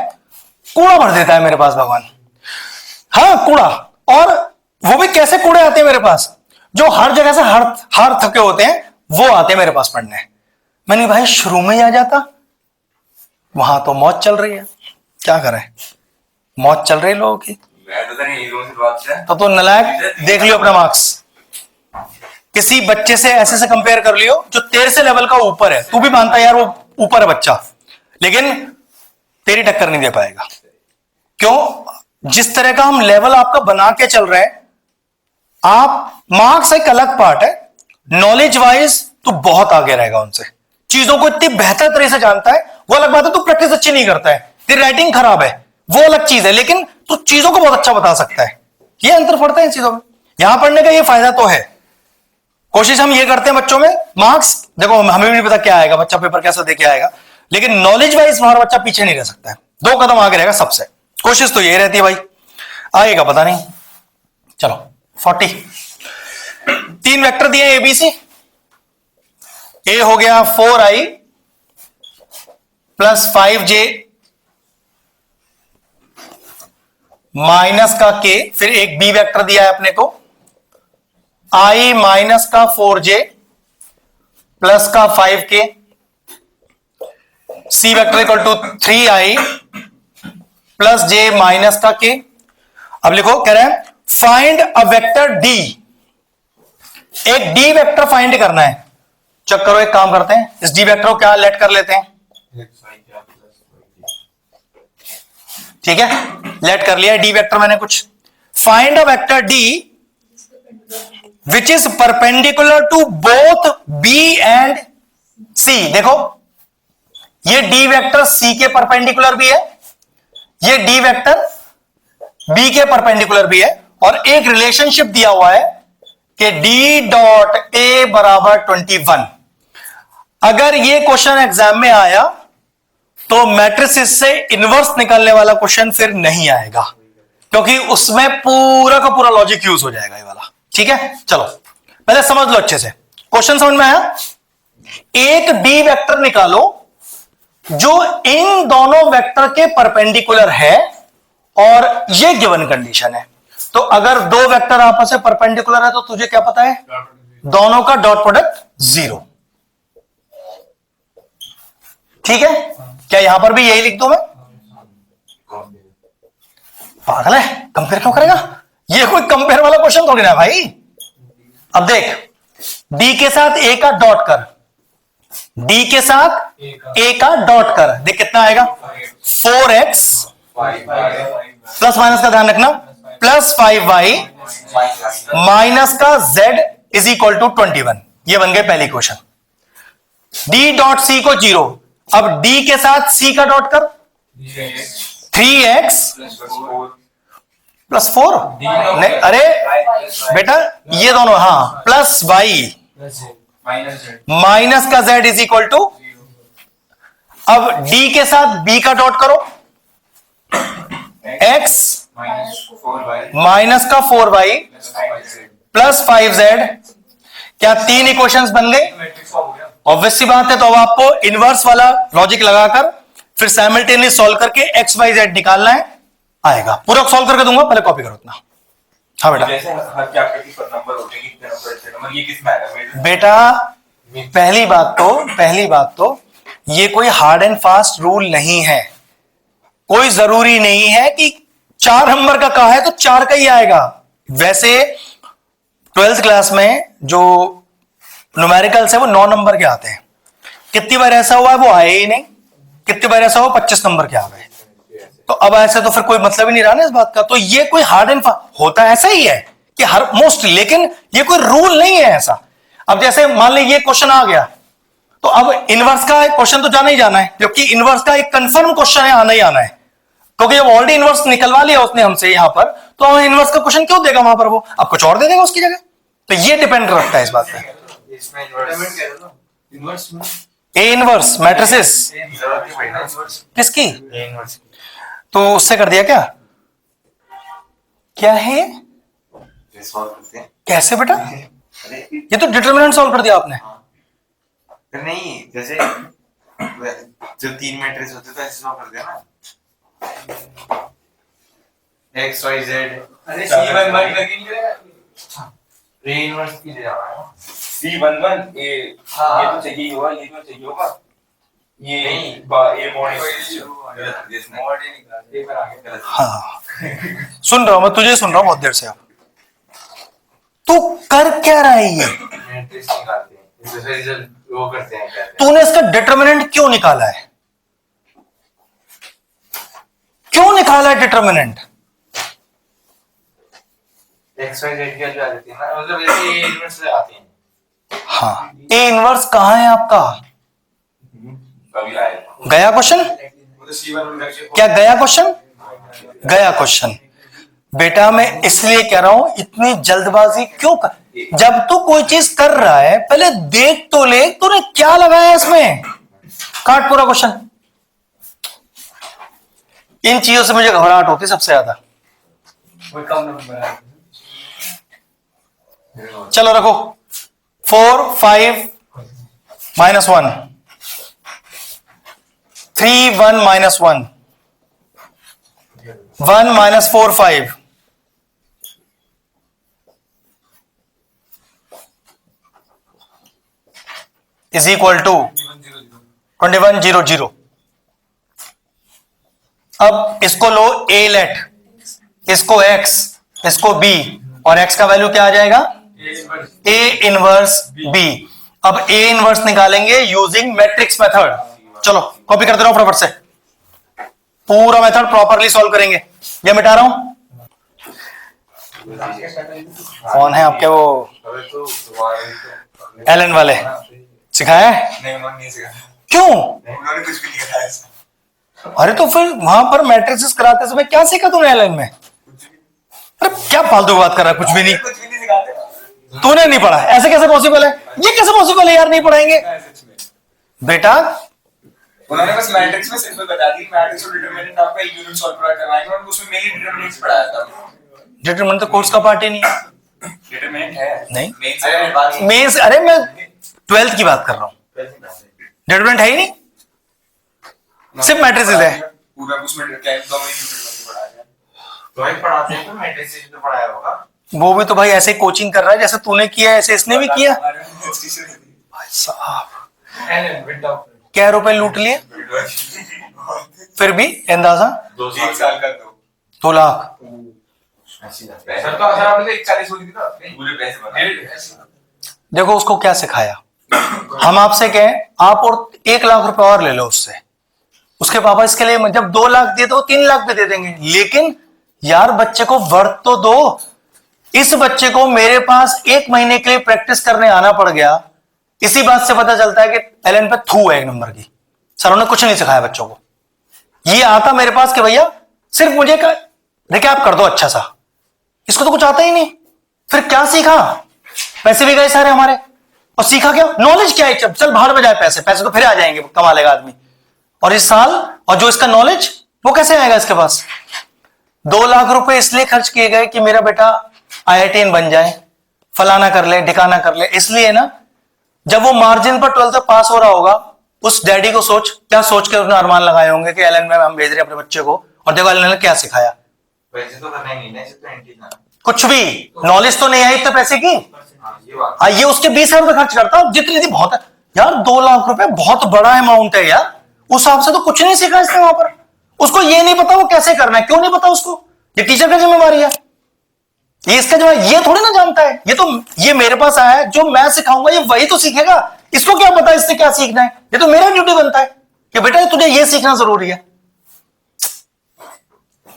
A: कूड़ा भर देता है मेरे पास भगवान। हाँ कूड़ा, और वो भी कैसे कूड़े आते हैं मेरे पास, जो हर जगह से हर थके होते हैं वो आते हैं मेरे पास पढ़ने। मैंने भाई शुरू में ही आ जाता, वहां तो मौज चल रही है, क्या करें, मौज चल रही है लोगों की। तो नलायक देख लियो अपना मार्क्स, किसी बच्चे से ऐसे कंपेयर कर लियो जो तेरे से लेवल का ऊपर है, तू भी मानता है यार वो ऊपर है बच्चा, लेकिन तेरी टक्कर नहीं दे पाएगा। क्यों? जिस तरह का हम लेवल आपका बना के चल रहे हैं, आप मार्क्स एक अलग पार्ट है, नॉलेज वाइज तू बहुत आगे रहेगा उनसे, चीजों को इतनी बेहतर तरह से जानता है, वो अलग बात है। तू प्रैक्टिस अच्छी नहीं करता है, तेरी राइटिंग खराब है, वो अलग चीज है, लेकिन तू चीजों को बहुत अच्छा बता सकता है। ये अंतर पड़ता है इन चीजों में। यहां पढ़ने का ये फायदा तो है, कोशिश हम ये करते हैं बच्चों में, मार्क्स देखो हमें भी नहीं पता क्या आएगा, बच्चा पेपर कैसा दे के आएगा, लेकिन नॉलेज वाइज हमारा बच्चा पीछे नहीं रह सकता है, 2 कदम आगे रहेगा सबसे। कोशिश तो यही रहती है भाई, आएगा पता नहीं। चलो 40, 3 वेक्टर दिए एबीसी, ए हो गया 4i प्लस 5j माइनस का k, फिर एक बी वेक्टर दिया है अपने को i माइनस का 4j प्लस का 5k, C vector equal to 3i plus j minus का k। अब लिखो, कह रहे हैं फाइंड अ वेक्टर d, एक डी वेक्टर फाइंड करना है। चेक करो, एक काम करते हैं, इस डी वेक्टर को क्या लेट कर लेते हैं, ठीक है, लेट कर लिया डी वेक्टर मैंने कुछ। Find a vector D which is perpendicular to both B and C. देखो ये डी वेक्टर सी के परपेंडिकुलर भी है, ये डी वेक्टर बी के परपेंडिकुलर भी है, और एक रिलेशनशिप दिया हुआ है कि डी डॉट ए बराबर 21। अगर ये क्वेश्चन एग्जाम में आया तो मैट्रिसेस से इनवर्स निकालने वाला क्वेश्चन फिर नहीं आएगा, क्योंकि उसमें पूरा का पूरा लॉजिक यूज हो जाएगा ये वाला। ठीक है, चलो पहले समझ लो अच्छे से, क्वेश्चन समझ में आया। एक डी वेक्टर निकालो जो इन दोनों वेक्टर के परपेंडिकुलर है, और ये गिवन कंडीशन है। तो अगर 2 वेक्टर आपस में परपेंडिकुलर है तो तुझे क्या पता है, दोनों का डॉट प्रोडक्ट 0। ठीक है, क्या यहां पर भी यही लिख दूं मैं? पागल है, कंपेयर क्यों करेगा, ये कोई कंपेयर वाला क्वेश्चन थोड़ी ना भाई। अब देख, डी के साथ ए का डॉट कर, डी के साथ ए का डॉट कर, देख कितना आएगा, 4x प्लस माइनस का ध्यान रखना, प्लस 5y माइनस का z इज इक्वल टू 21। ये बन गए पहली क्वेश्चन। d डॉट सी को 0, अब d के साथ c का डॉट कर, 3x प्लस 4, नहीं अरे बेटा ये दोनों, हाँ, प्लस y माइनस का z इज इक्वल टू, अब d के साथ b का डॉट करो, x माइनस का 4y प्लस 5z। क्या 3 इक्वेशंस बन गए? ऑब्वियस सी बात है। तो अब आपको इनवर्स वाला लॉजिक लगाकर फिर साइमल्टेनियस सॉल्व करके x y z निकालना है, आएगा। पूरा सॉल्व करके दूंगा, पहले कॉपी करो इतना। हाँ बेटा,
B: जैसे हर चैप्टर की नंबर होते हैं, कितने नंबर, अच्छे नंबर, ये किस में आएगा
A: बेटा पहली बात तो ये कोई हार्ड एंड फास्ट रूल नहीं है। कोई जरूरी नहीं है कि 4 नंबर का कहा है तो 4 का ही आएगा। वैसे 12th क्लास में जो न्यूमेरिकल्स है वो 9 नंबर के आते हैं। कितनी बार ऐसा हुआ है वो आए ही नहीं, कितनी बार ऐसा हुआ 25 नंबर के आ गए। तो अब ऐसे तो फिर कोई मतलब ही नहीं रहा ना इस बात का। तो ये कोई हार्ड एंड फास्ट होता ऐसा ही है कि हर मोस्टली, लेकिन ये कोई रूल नहीं है ऐसा। अब जैसे मान ली ये क्वेश्चन आ गया तो अब इनवर्स का क्वेश्चन तो जाना ही जाना है, क्योंकि इनवर्स का एक कंफर्म क्वेश्चन है, आना ही आना है। क्योंकि जब ऑलरेडी इनवर्स निकलवा लिया उसने हमसे यहां पर, तो हमें इनवर्स का क्वेश्चन क्यों देगा वहां पर, वो अब कुछ और दे देगा उसकी जगह। तो ये डिपेंड रखता है इस बात पे। ए इनवर्स मैट्रिसेस किसकी, तो उससे कर दिया क्या, क्या है
E: ये सॉल्व करते हैं।
A: कैसे बेटा?
E: अरे
A: ये तो डिटरमिनेंट सॉल्व कर दिया आपने।
E: फिर नहीं, जैसे जो 3 मैट्रिक्स होते तो ऐसे सॉल्व कर दिया ना, एक्स वाई जेड।
C: अरे C11 करके नहीं करेगा
E: रे इनवर्स की ले रहा है।
B: C11 ये
C: हाँ।
B: ये तो चाहिए होगा, ये तो चाहिए होगा, ये
E: नहीं।
B: ये मॉड
E: गलत दिया इसने।
C: मॉड ही निकाल पेपर आ गया।
E: गलत।
A: हाँ सुन रहा हूं मैं, तुझे सुन रहा हूं बहुत देर से। आप तू कर क्या रहा है ये?
E: मैट्रिक्स निकालते हैं, जैसे रिजल्ट वो करते हैं, कहते हैं।
A: तूने इसका डिटरमिनेंट क्यों निकाला है? क्यों निकाला है डिटरमिनेंट?
E: एक्स वाई जेड की वैल्यू आ जाती है ना, मतलब जैसे ये इनवर्स से आती है।
A: हाँ, ए इनवर्स कहाँ है आपका?
B: कभी आएगा।
A: गया क्वेश्चन?
C: वो तो C11 करके
A: क्या गया क्वेश्चन? गया क्वेश्चन। बेटा मैं इसलिए कह रहा हूं इतनी जल्दबाजी क्यों कर? जब तू कोई चीज कर रहा है पहले देख तो ले, तूने क्या लगाया इसमें? काट पूरा क्वेश्चन। इन चीजों से मुझे घबराहट होती है सबसे ज्यादा।
C: वो कम नंबर है।
A: चलो रखो 4 5 -1 3 1 -1 1 -4 5 is equal to 21 0 0। अब इसको लो a लेट, इसको x, इसको b, और x का वैल्यू क्या आ जाएगा? a inverse b। अब a इनवर्स निकालेंगे यूजिंग मैट्रिक्स मेथड। चलो कॉपी करते रहो फटाफट से, पूरा मेथड प्रॉपरली सॉल्व करेंगे। ये मिटा रहा हूं। कौन है आपके वो
E: अबे तो दोबारा तो
A: एलन वाले? सिखाया है?
E: नहीं, उन्होंने नहीं सिखाया।
A: क्यों?
E: उन्होंने कुछ भी नहीं बताया इसमें।
A: अरे तो फिर वहां पर मैट्रिक्स कराते समय क्या सीखा तूने एलन में? अरे क्या फालतू बात कर रहा है, कुछ भी नहीं।
C: कुछ भी नहीं सिखाते।
A: तूने नहीं पढ़ा? ऐसे कैसे पॉसिबल है? ये कैसे पॉसिबल है यार, नहीं पढ़ाएंगे?
C: सच में।
A: बेटा
C: उन्होंने बस मैट्रिक्स में सिंपल बता दी, मैट्रिक्स और डिटरमिनेंट आपका एक यूनिट सॉल्व करवाएंगे, और उसमें मेनली डिटरमिनेंट्स पढ़ाया था।
A: डिटरमिनेंट तो कोर्स का पार्ट ही नहीं है।
C: डिटरमिनेंट है
A: नहीं
C: मेन से बात ही
A: मेंस, अरे मैं 12th की बात कर रहा हूं। डिटरमिनेंट है ही नहीं, सिर्फ मैट्रिसेस है।
C: पूरा उसमें क्या दोनों ही यूनिट पढ़ाया है।
E: तो एक पढ़ाते हैं तो मैट्रिक्स तो पढ़ाया होगा।
A: वो भी तो भाई ऐसे ही कोचिंग कर रहा है जैसे तूने किया है, ऐसे इसने भी किया। भाई साहब
C: एलन विंडो
A: क्या रुपए लूट लिए, फिर भी अंदाजा
E: 2
C: 1 साल का तो
A: 2 लाख।
C: सर तो अगर आपने 41 हो गई थी ना
B: पूरे पैसे बता।
A: देखो उसको क्या सिखाया। हम आपसे कहें आप और 1 लाख रुपए और ले लो उससे, उसके पापा इसके लिए जब 2 लाख दे तो 3 लाख भी दे देंगे, लेकिन यार बच्चे को वर्थ तो दो। इस बच्चे को मेरे पास 1 महीने के लिए प्रैक्टिस करने आना पड़ गया। इसी बात से पता चलता है कि एलन पे थू है 1 नंबर की। सर ने कुछ नहीं सिखाया बच्चों को। ये आता मेरे पास कि भैया सिर्फ मुझे रिकैप कर दो अच्छा सा, इसको तो कुछ आता ही नहीं। फिर क्या सीखा? पैसे भी गए सारे हमारे, और सीखा क्या? नॉलेज क्या है? चल भाड़ में जाए पैसे, पैसे तो फिर आ जाएंगे, कमा लेगा आदमी। और इस साल और जो इसका नॉलेज वो कैसे आएगा इसके पास? 2 लाख रुपए इसलिए खर्च किए गए कि मेरा बेटा IITian बन जाए, फलाना कर ले, ढिकाना कर ले। इसलिए ना जब वो मार्जिन पर 12th पास हो रहा होगा, उस डैडी को सोच क्या सोच के उसने अरमान लगाए होंगे कि एलन में हम भेज रहे हैं अपने बच्चे को, और देखो एलन ने क्या सिखाया।
E: वैसे तो करना ही नहीं ना, इसे तो एंटी ना।
A: कुछ भी नॉलेज तो नहीं आई इतने पैसे की।
E: हाँ, ये बात।
A: ये उसके 20,000 रुपए खर्च करता, जितनी थी बहुत है यार। 2 लाख रुपए बहुत बड़ा अमाउंट है यार, उस हिसाब से तो कुछ नहीं सीखा इसने वहां पर। उसको ये नहीं पता वो कैसे करना है, क्यों नहीं पता उसको? ये टीचर की जिम्मेवारी है, ये इसका जो है ये थोड़ी ना जानता है। ये मेरे पास आया है, जो मैं सिखाऊंगा ये वही तो सीखेगा। इसको क्या पता इससे क्या सीखना है? ये तो मेरा ड्यूटी बनता है कि बेटा तुझे ये सीखना जरूरी है।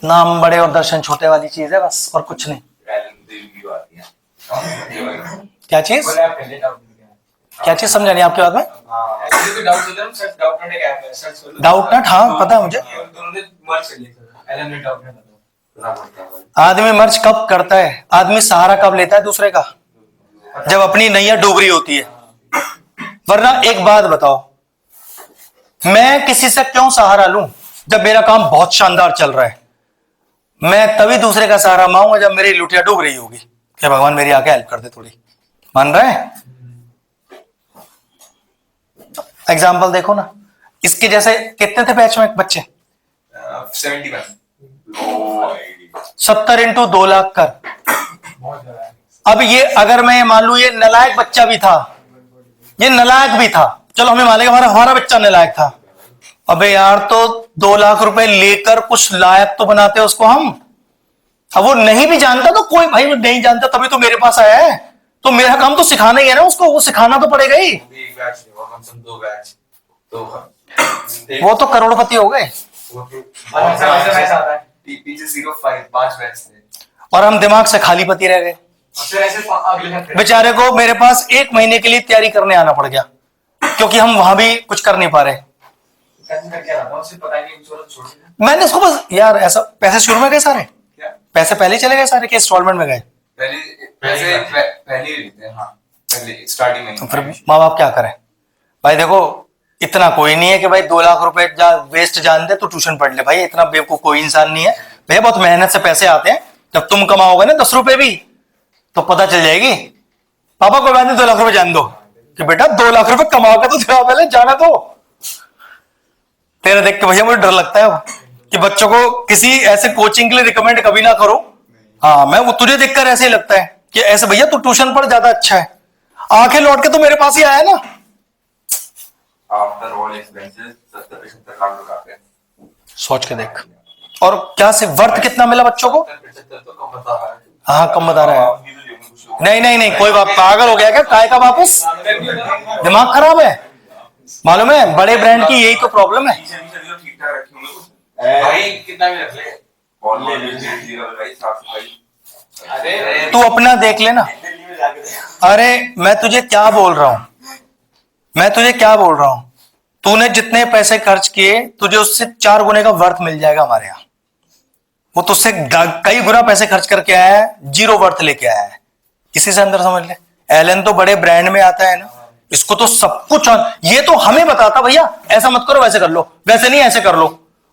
A: नाम बड़े और दर्शन छोटे वाली चीज है बस, और कुछ नहीं।
B: एलन देवी भी आती है।
A: क्या चीज?
C: बोले आप पहले डाउट किया।
A: क्या चीज समझा नहीं आपकी बात में?
C: ऐसे कोई डाउट होता है ना, सर डाउट नट एक ऐप है, सर्च करो।
A: डाउट नट, हाँ पता है मुझे।
C: दोनों ने मर्ज कर लिया। एलन ने डाउट नट
A: आदमी मर्ज कब करता है? आदमी सहारा कब लेता है दूसरे का? जब अपनी नैया डूब रही होती है। वरना एक बात बताओ, मैं किसी से क्यों सहारा लूं जब मेरा काम बहुत शानदार चल रहा है? मैं तभी दूसरे का सहारा मांगूंगा जब मेरी लुटिया डूब रही होगी। कि भगवान मेरी आके हेल्प कर दे थोड़ी। मान रहे हैं? एग्जाम्पल देखो ना, इसके जैसे कितने थे बैच में बच्चे?
C: 71।
A: 70 इंटू 2 लाख कर। अब ये अगर मैं मान लू ये नालायक बच्चा भी था, ये नालायक भी था, चलो हमें मान लिया हमारा हमारा बच्चा नालायक था, अबे यार तो 2 लाख रुपए लेकर कुछ लायक तो बनाते उसको हम। अब वो नहीं भी जानता तो कोई भाई, वो नहीं जानता तभी तो मेरे पास आया है, तो मेरा काम तो सिखाना ही है ना उसको, वो सिखाना तो पड़ेगा ही।
B: एक बैच नहीं हुआ, कम से कम 2 बैच तो
A: वो तो करोड़पति हो गए
C: पीछे 05 5 बैच थे।
A: और हम दिमाग से खाली पति रह गए बेचारे को। मेरे पास 1 महीने के लिए तैयारी करने आना पड़ गया, क्योंकि हम वहां भी कुछ कर नहीं पा रहे। मैंने इसको बस यार ऐसा, पैसे शुरू में गए सारे, पैसे पहले ही चले गए सारे के इंस्टॉलमेंट में गए,
C: पहले ही लेते हैं। हाँ, पहले स्टार्टिंग में।
A: तो फिर माँ बाप क्या करें भाई? देखो इतना कोई नहीं है कि भाई 2 लाख रुपए वेस्ट जान दे तो ट्यूशन पढ़ ले, भाई इतना बेवकूफ कोई इंसान नहीं है भैया। बहुत मेहनत से पैसे आते हैं, जब तुम कमाओगे ना 10 रुपए भी तो पता चल जाएगी। पापा कोई बात नहीं 2 लाख रुपए जान दो, कि बेटा 2 लाख रुपए कमाओगे तो तेरा पहले जाना दो। तेरा देख के भैया मुझे डर लगता है कि बच्चों को किसी ऐसे कोचिंग के लिए रिकमेंड कभी ना करो। हाँ, मैं वो तुझे देखकर ऐसे ही लगता है कि ऐसे भैया तू ट्यूशन पढ़, ज्यादा अच्छा है। आंखें लौट के तो मेरे पास ही आया ना।
B: आफ्टर ऑल एक्सपेंसेस 70-75 लाख रुपए आते हैं।
A: सोच के देख, और क्या से वर्थ कितना मिला बच्चों को?
B: 75 तो कम बता रहा है।
A: हाँ कम बता रहा है। नहीं नहीं नहीं, कोई बात, पागल हो गया क्या? काय का वापस? दिमाग खराब है, मालूम है? बड़े ब्रांड की यही तो प्रॉब्लम है।
B: ठीक ठाक रखे होंगे भाई, कितना भी रख ले भाई, साफ सफाई। अरे
A: तू अपना देख लेना। अरे मैं तुझे क्या बोल रहा हूं, मैं तुझे क्या बोल रहा हूं, तूने जितने पैसे खर्च किए तुझे उससे 4 गुने का वर्थ मिल जाएगा हमारे यहाँ। वो तुझसे कई गुना पैसे खर्च करके आया है, 0 वर्थ लेके आया है। इसी से अंदर समझ ले। एलन तो बड़े ब्रांड में आता है ना, इसको तो सब कुछ, ये तो हमें बताता भैया ऐसा मत करो, वैसे कर लो, वैसे नहीं ऐसे कर लो।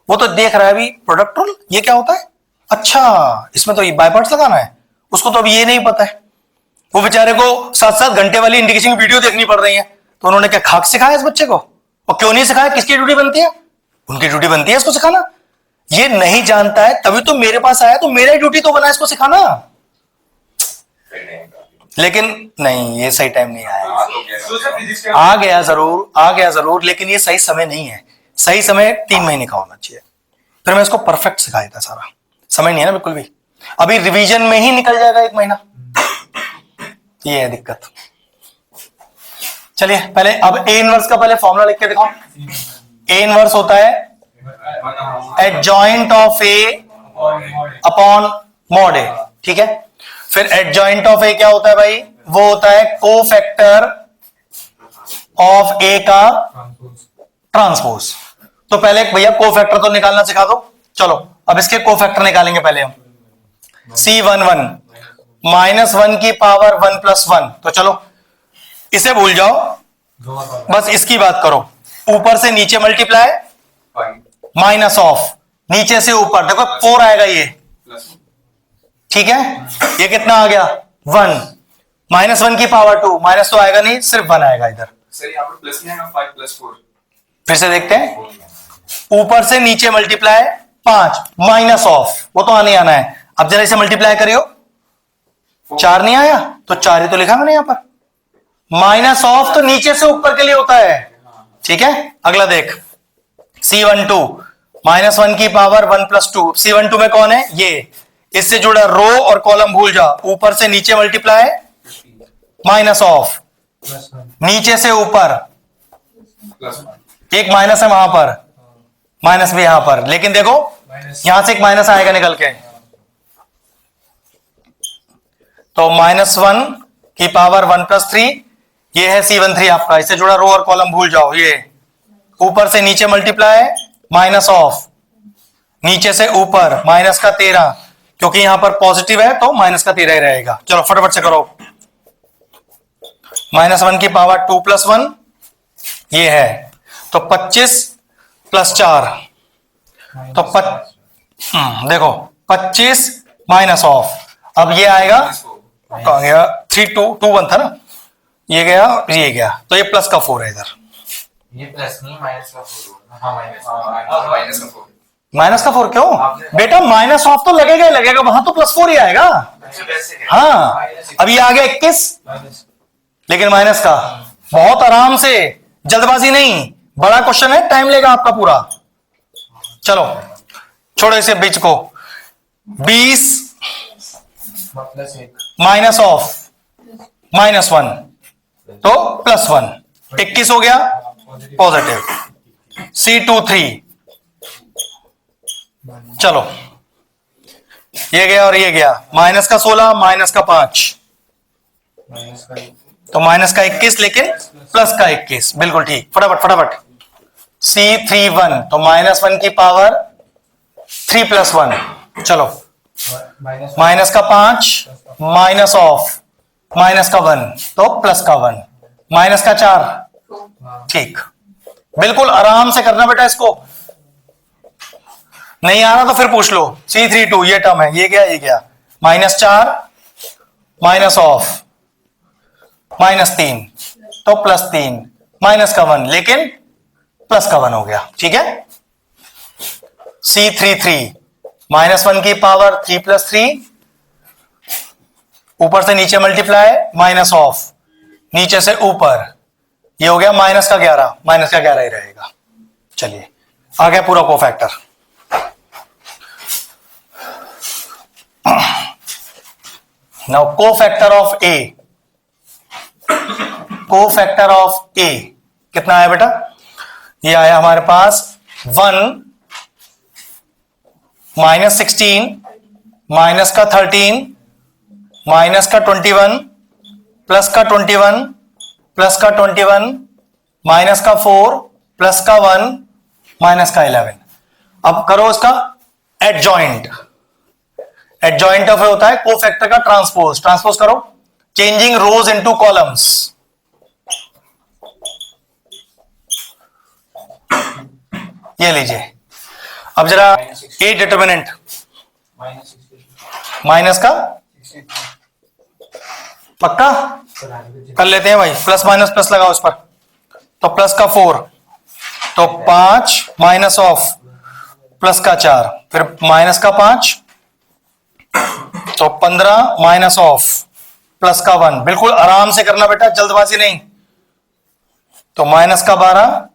A: वो तो देख रहा है अभी प्रोडक्ट रूल ये क्या होता है, अच्छा इसमें तो ये बाय पार्ट्स लगाना है, उसको तो अब ये नहीं पता है। वो बेचारे को 7-7 घंटे वाली इंडिकेशन वीडियो देखनी पड़ रही है। तो उन्होंने क्या खाक सिखाया इस बच्चे को? और क्यों नहीं सिखाया? किसकी ड्यूटी बनती है? उनकी ड्यूटी बनती है इसको सिखाना। ये नहीं जानता है तभी तो मेरे पास आया, तो मेरा ड्यूटी तो बना इसको सिखाना। लेकिन नहीं, ये सही टाइम नहीं आया। आ गया जरूर, आ गया जरूर, लेकिन ये सही समय नहीं है। सही समय 3 महीने का होना चाहिए, फिर मैं इसको परफेक्ट सिखाया था। सारा समय नहीं है ना बिल्कुल भी, अभी रिवीजन में ही निकल जाएगा 1 महीना। ये है दिक्कत। चलिए पहले अब ए इनवर्स का पहले फॉर्मूला लिख के दिखाओ। ए इनवर्स होता है adjoint of A upon mod A, ठीक है। फिर एडजॉइंट ऑफ ए क्या होता है भाई? वो होता है कोफैक्टर ऑफ ए का ट्रांसपोज। तो पहले भैया कोफैक्टर तो निकालना सिखा दो। चलो अब इसके कोफैक्टर निकालेंगे पहले हम। C11 -1 की पावर 1 + 1, तो चलो इसे भूल जाओ, बस इसकी बात करो। ऊपर से नीचे मल्टीप्लाई, माइनस ऑफ नीचे से ऊपर, देखो 4 आएगा ये, ठीक है। ये कितना आ गया? 1 -1 की पावर 2, माइनस तो आएगा नहीं, सिर्फ 1 आएगा इधर।
C: सर यहाँ पर प्लस नहीं है ना, 5 + 4।
A: फिर से देखते हैं, ऊपर से नीचे मल्टीप्लाई 5 माइनस ऑफ, वो तो आने ही आना है। अब जरा इसे मल्टीप्लाई करियो, 4 नहीं आया तो 4 ही तो लिखा मैंने यहां पर। माइनस ऑफ तो नीचे से ऊपर के लिए होता है, ठीक है। अगला देख, C12 -1 की पावर 1 + 2। C12 में कौन है? ये, इससे जुड़ा रो और कॉलम भूल जा। ऊपर से नीचे मल्टीप्लाई माइनस ऑफ, नीचे से ऊपर एक माइनस है वहां पर, माइनस भी यहां पर, लेकिन देखो यहां से एक माइनस आएगा निकल के, तो -1 की पावर 1 + 3, ये है C13 आपका। इससे जुड़ा रो और कॉलम भूल जाओ। ये ऊपर से नीचे मल्टीप्लाई माइनस ऑफ, नीचे से ऊपर माइनस का 13, क्योंकि यहां पर पॉजिटिव है तो माइनस का 13 ही रहेगा। चलो फटाफट से करो। -1 की पावर 2 + 1 ये है, तो 25 + 4, तो देखो 25 माइनस ऑफ, अब ये आएगा कहाँ गया, 3 2 2 1 था ना, ये गया तो ये प्लस का 4 है इधर,
E: ये प्लस नहीं माइनस का 4 हाँ माइनस
C: माइनस का 4
A: माइनस का 4 क्यों बेटा, माइनस ऑफ तो लगेगा ही लगेगा, वहां तो प्लस 4 ही आएगा। हाँ अब ये आ गया 21, लेकिन माइनस का, बहुत आराम से, जल्दबाजी नहीं, बड़ा क्वेश्चन है, टाइम लेगा आपका पूरा। चलो छोड़ो इसे बीच को, 20 माइनस ऑफ -1 तो +1, 21 हो गया पॉजिटिव, C23। चलो ये गया और ये गया, माइनस का 16 माइनस का 5 तो माइनस का 21, लेकिन प्लस का 21, बिल्कुल ठीक, फटाफट फटाफट। C31 तो -1 की पावर 3 + 1, चलो माइनस का 5 माइनस ऑफ माइनस का 1 तो प्लस का 1, माइनस का 4, ठीक, बिल्कुल आराम से करना बेटा इसको, नहीं आ रहा तो फिर पूछ लो। C32 ये टर्म है, ये गया -4 माइनस ऑफ -3 तो +3, माइनस का 1 लेकिन प्लस का 1 हो गया, ठीक है। C33 -1 की पावर 3 + 3, ऊपर से नीचे मल्टीप्लाई माइनस ऑफ नीचे से ऊपर, ये हो गया माइनस का 11 ही रहेगा। चलिए आ गया पूरा cofactor. Now cofactor of A, cofactor of A कितना आया बेटा, ये आया हमारे पास 1 -16 माइनस का 13 माइनस का 21 प्लस का 21 प्लस का 21 माइनस का 4 प्लस का 1 माइनस का 11। अब करो इसका एडजॉइंट, एडजॉइंट ऑफ होता है कोफैक्टर का ट्रांसपोज करो, चेंजिंग रोज इनटू कॉलम्स। ये लीजिए, अब जरा ए डिटर्मिनेंट माइनस का पक्का कर लेते हैं भाई, प्लस माइनस प्लस लगाओ उस पर, तो प्लस का 4 तो 5 माइनस ऑफ प्लस का 4, फिर माइनस का 5 तो 15 माइनस ऑफ प्लस का 1, बिल्कुल आराम से करना बेटा, जल्दबाजी नहीं। तो माइनस का 12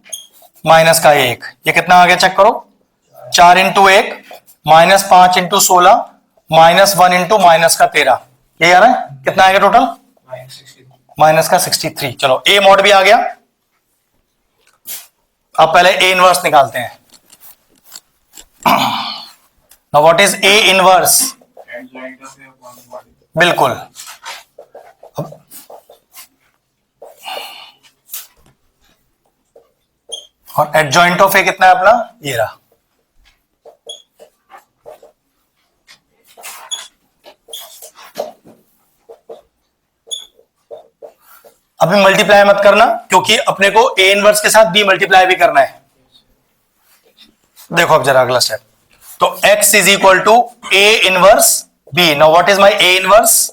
A: माइनस का 1, ये कितना आ गया चेक करो, 4 × 1 -5 × 16 -1 × माइनस का 13, ये आ रहा है, कितना आएगा टोटल माइनस का 63। चलो ए मॉड भी आ गया, अब पहले ए इनवर्स निकालते हैं। Now what is A inverse, बिल्कुल और एडजॉइंट ऑफ ए कितना है अपना, ये रहा, अभी मल्टीप्लाई मत करना क्योंकि अपने को ए इनवर्स के साथ बी मल्टीप्लाई भी करना है। देखो अब जरा अगला स्टेप, तो x = a inverse b। Now what is my a inverse,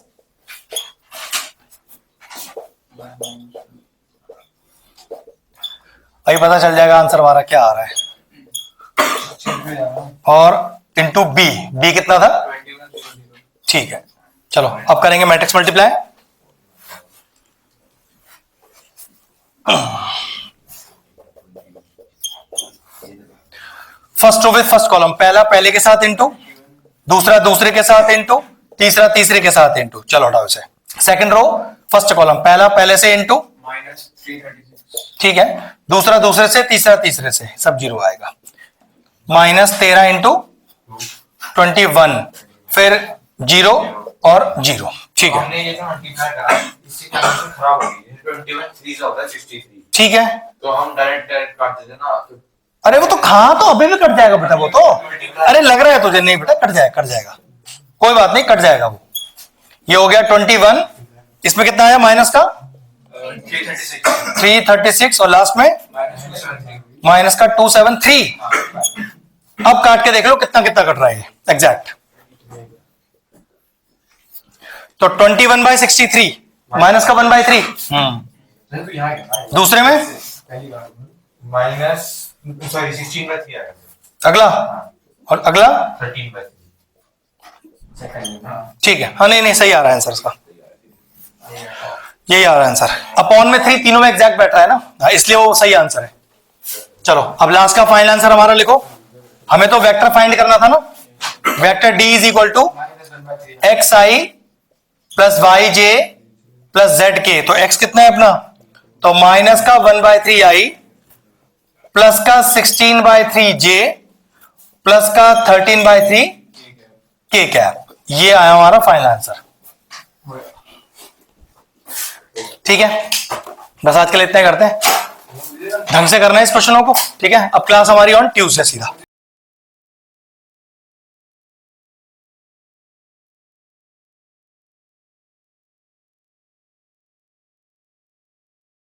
A: अभी पता चल जाएगा आंसर हमारा क्या आ रहा है, और इनटू b, b कितना था, ठीक है। चलो अब करेंगे matrix multiply. First row with first column, पहला पहले के साथ इंटू, दूसरा दूसरे के साथ इंटू, तीसरा तीसरे के साथ इंटू, चलो हटाओ इसे। सेकंड रो फर्स्ट कॉलम, पहला पहले से इंटू
C: -336
A: ठीक है, दूसरा दूसरे से, तीसरा तीसरे से, सब 0 आएगा। -13 × 21 फिर 0 और 0, ठीक है
E: हमने ये जो मल्टीप्लाई करा इससे कैलकुलेशन खराब हो गई है, 21 3 से होता है 63,
A: ठीक है।
E: तो हम डायरेक्ट काट देते ना, तो
A: अरे वो तो खा तो अभी भी कट जाएगा बेटा, वो तो अरे लग रहा है तुझे, नहीं बेटा कट जाएगा, कोई बात नहीं, कट जाएगा वो। ये हो गया 21, इसमें कितना आया माइनस का 336 और लास्ट में माइनस का 273। अब काट के देख लो कितना कितना कट रहा है एग्जैक्ट। तो 21/63 माइनस का 1/3। दूसरे में
E: माइनस सॉरी 16/3 आएगा।
A: अगला और अगला
E: 13/3।
A: ठीक है, हाँ नहीं नहीं सही आ रहा है आंसर इसका, यही आ रहा है आंसर। अपॉन में 3 तीनों में एग्जैक्ट बैठ रहा है ना, हाँ, इसलिए वो सही आंसर है। चलो अब लास्ट का फाइनल आंसर हमारा लिखो। हमें तो वेक्टर फाइंड करना था ना, vector D is equal to X I plus Y J plus Z K. तो एक्स कितना है अपना, तो माइनस का 1/3 आई प्लस का 16/3 जे प्लस का 13/3 के कैप। ये आया हमारा फाइनल आंसर। ठीक है, बस आज के लिए इतना ही करते हैं, ढंग से करना है इस क्वेश्चनों को। ठीक है, अब क्लास हमारी ऑन ट्यूसडे सीधा।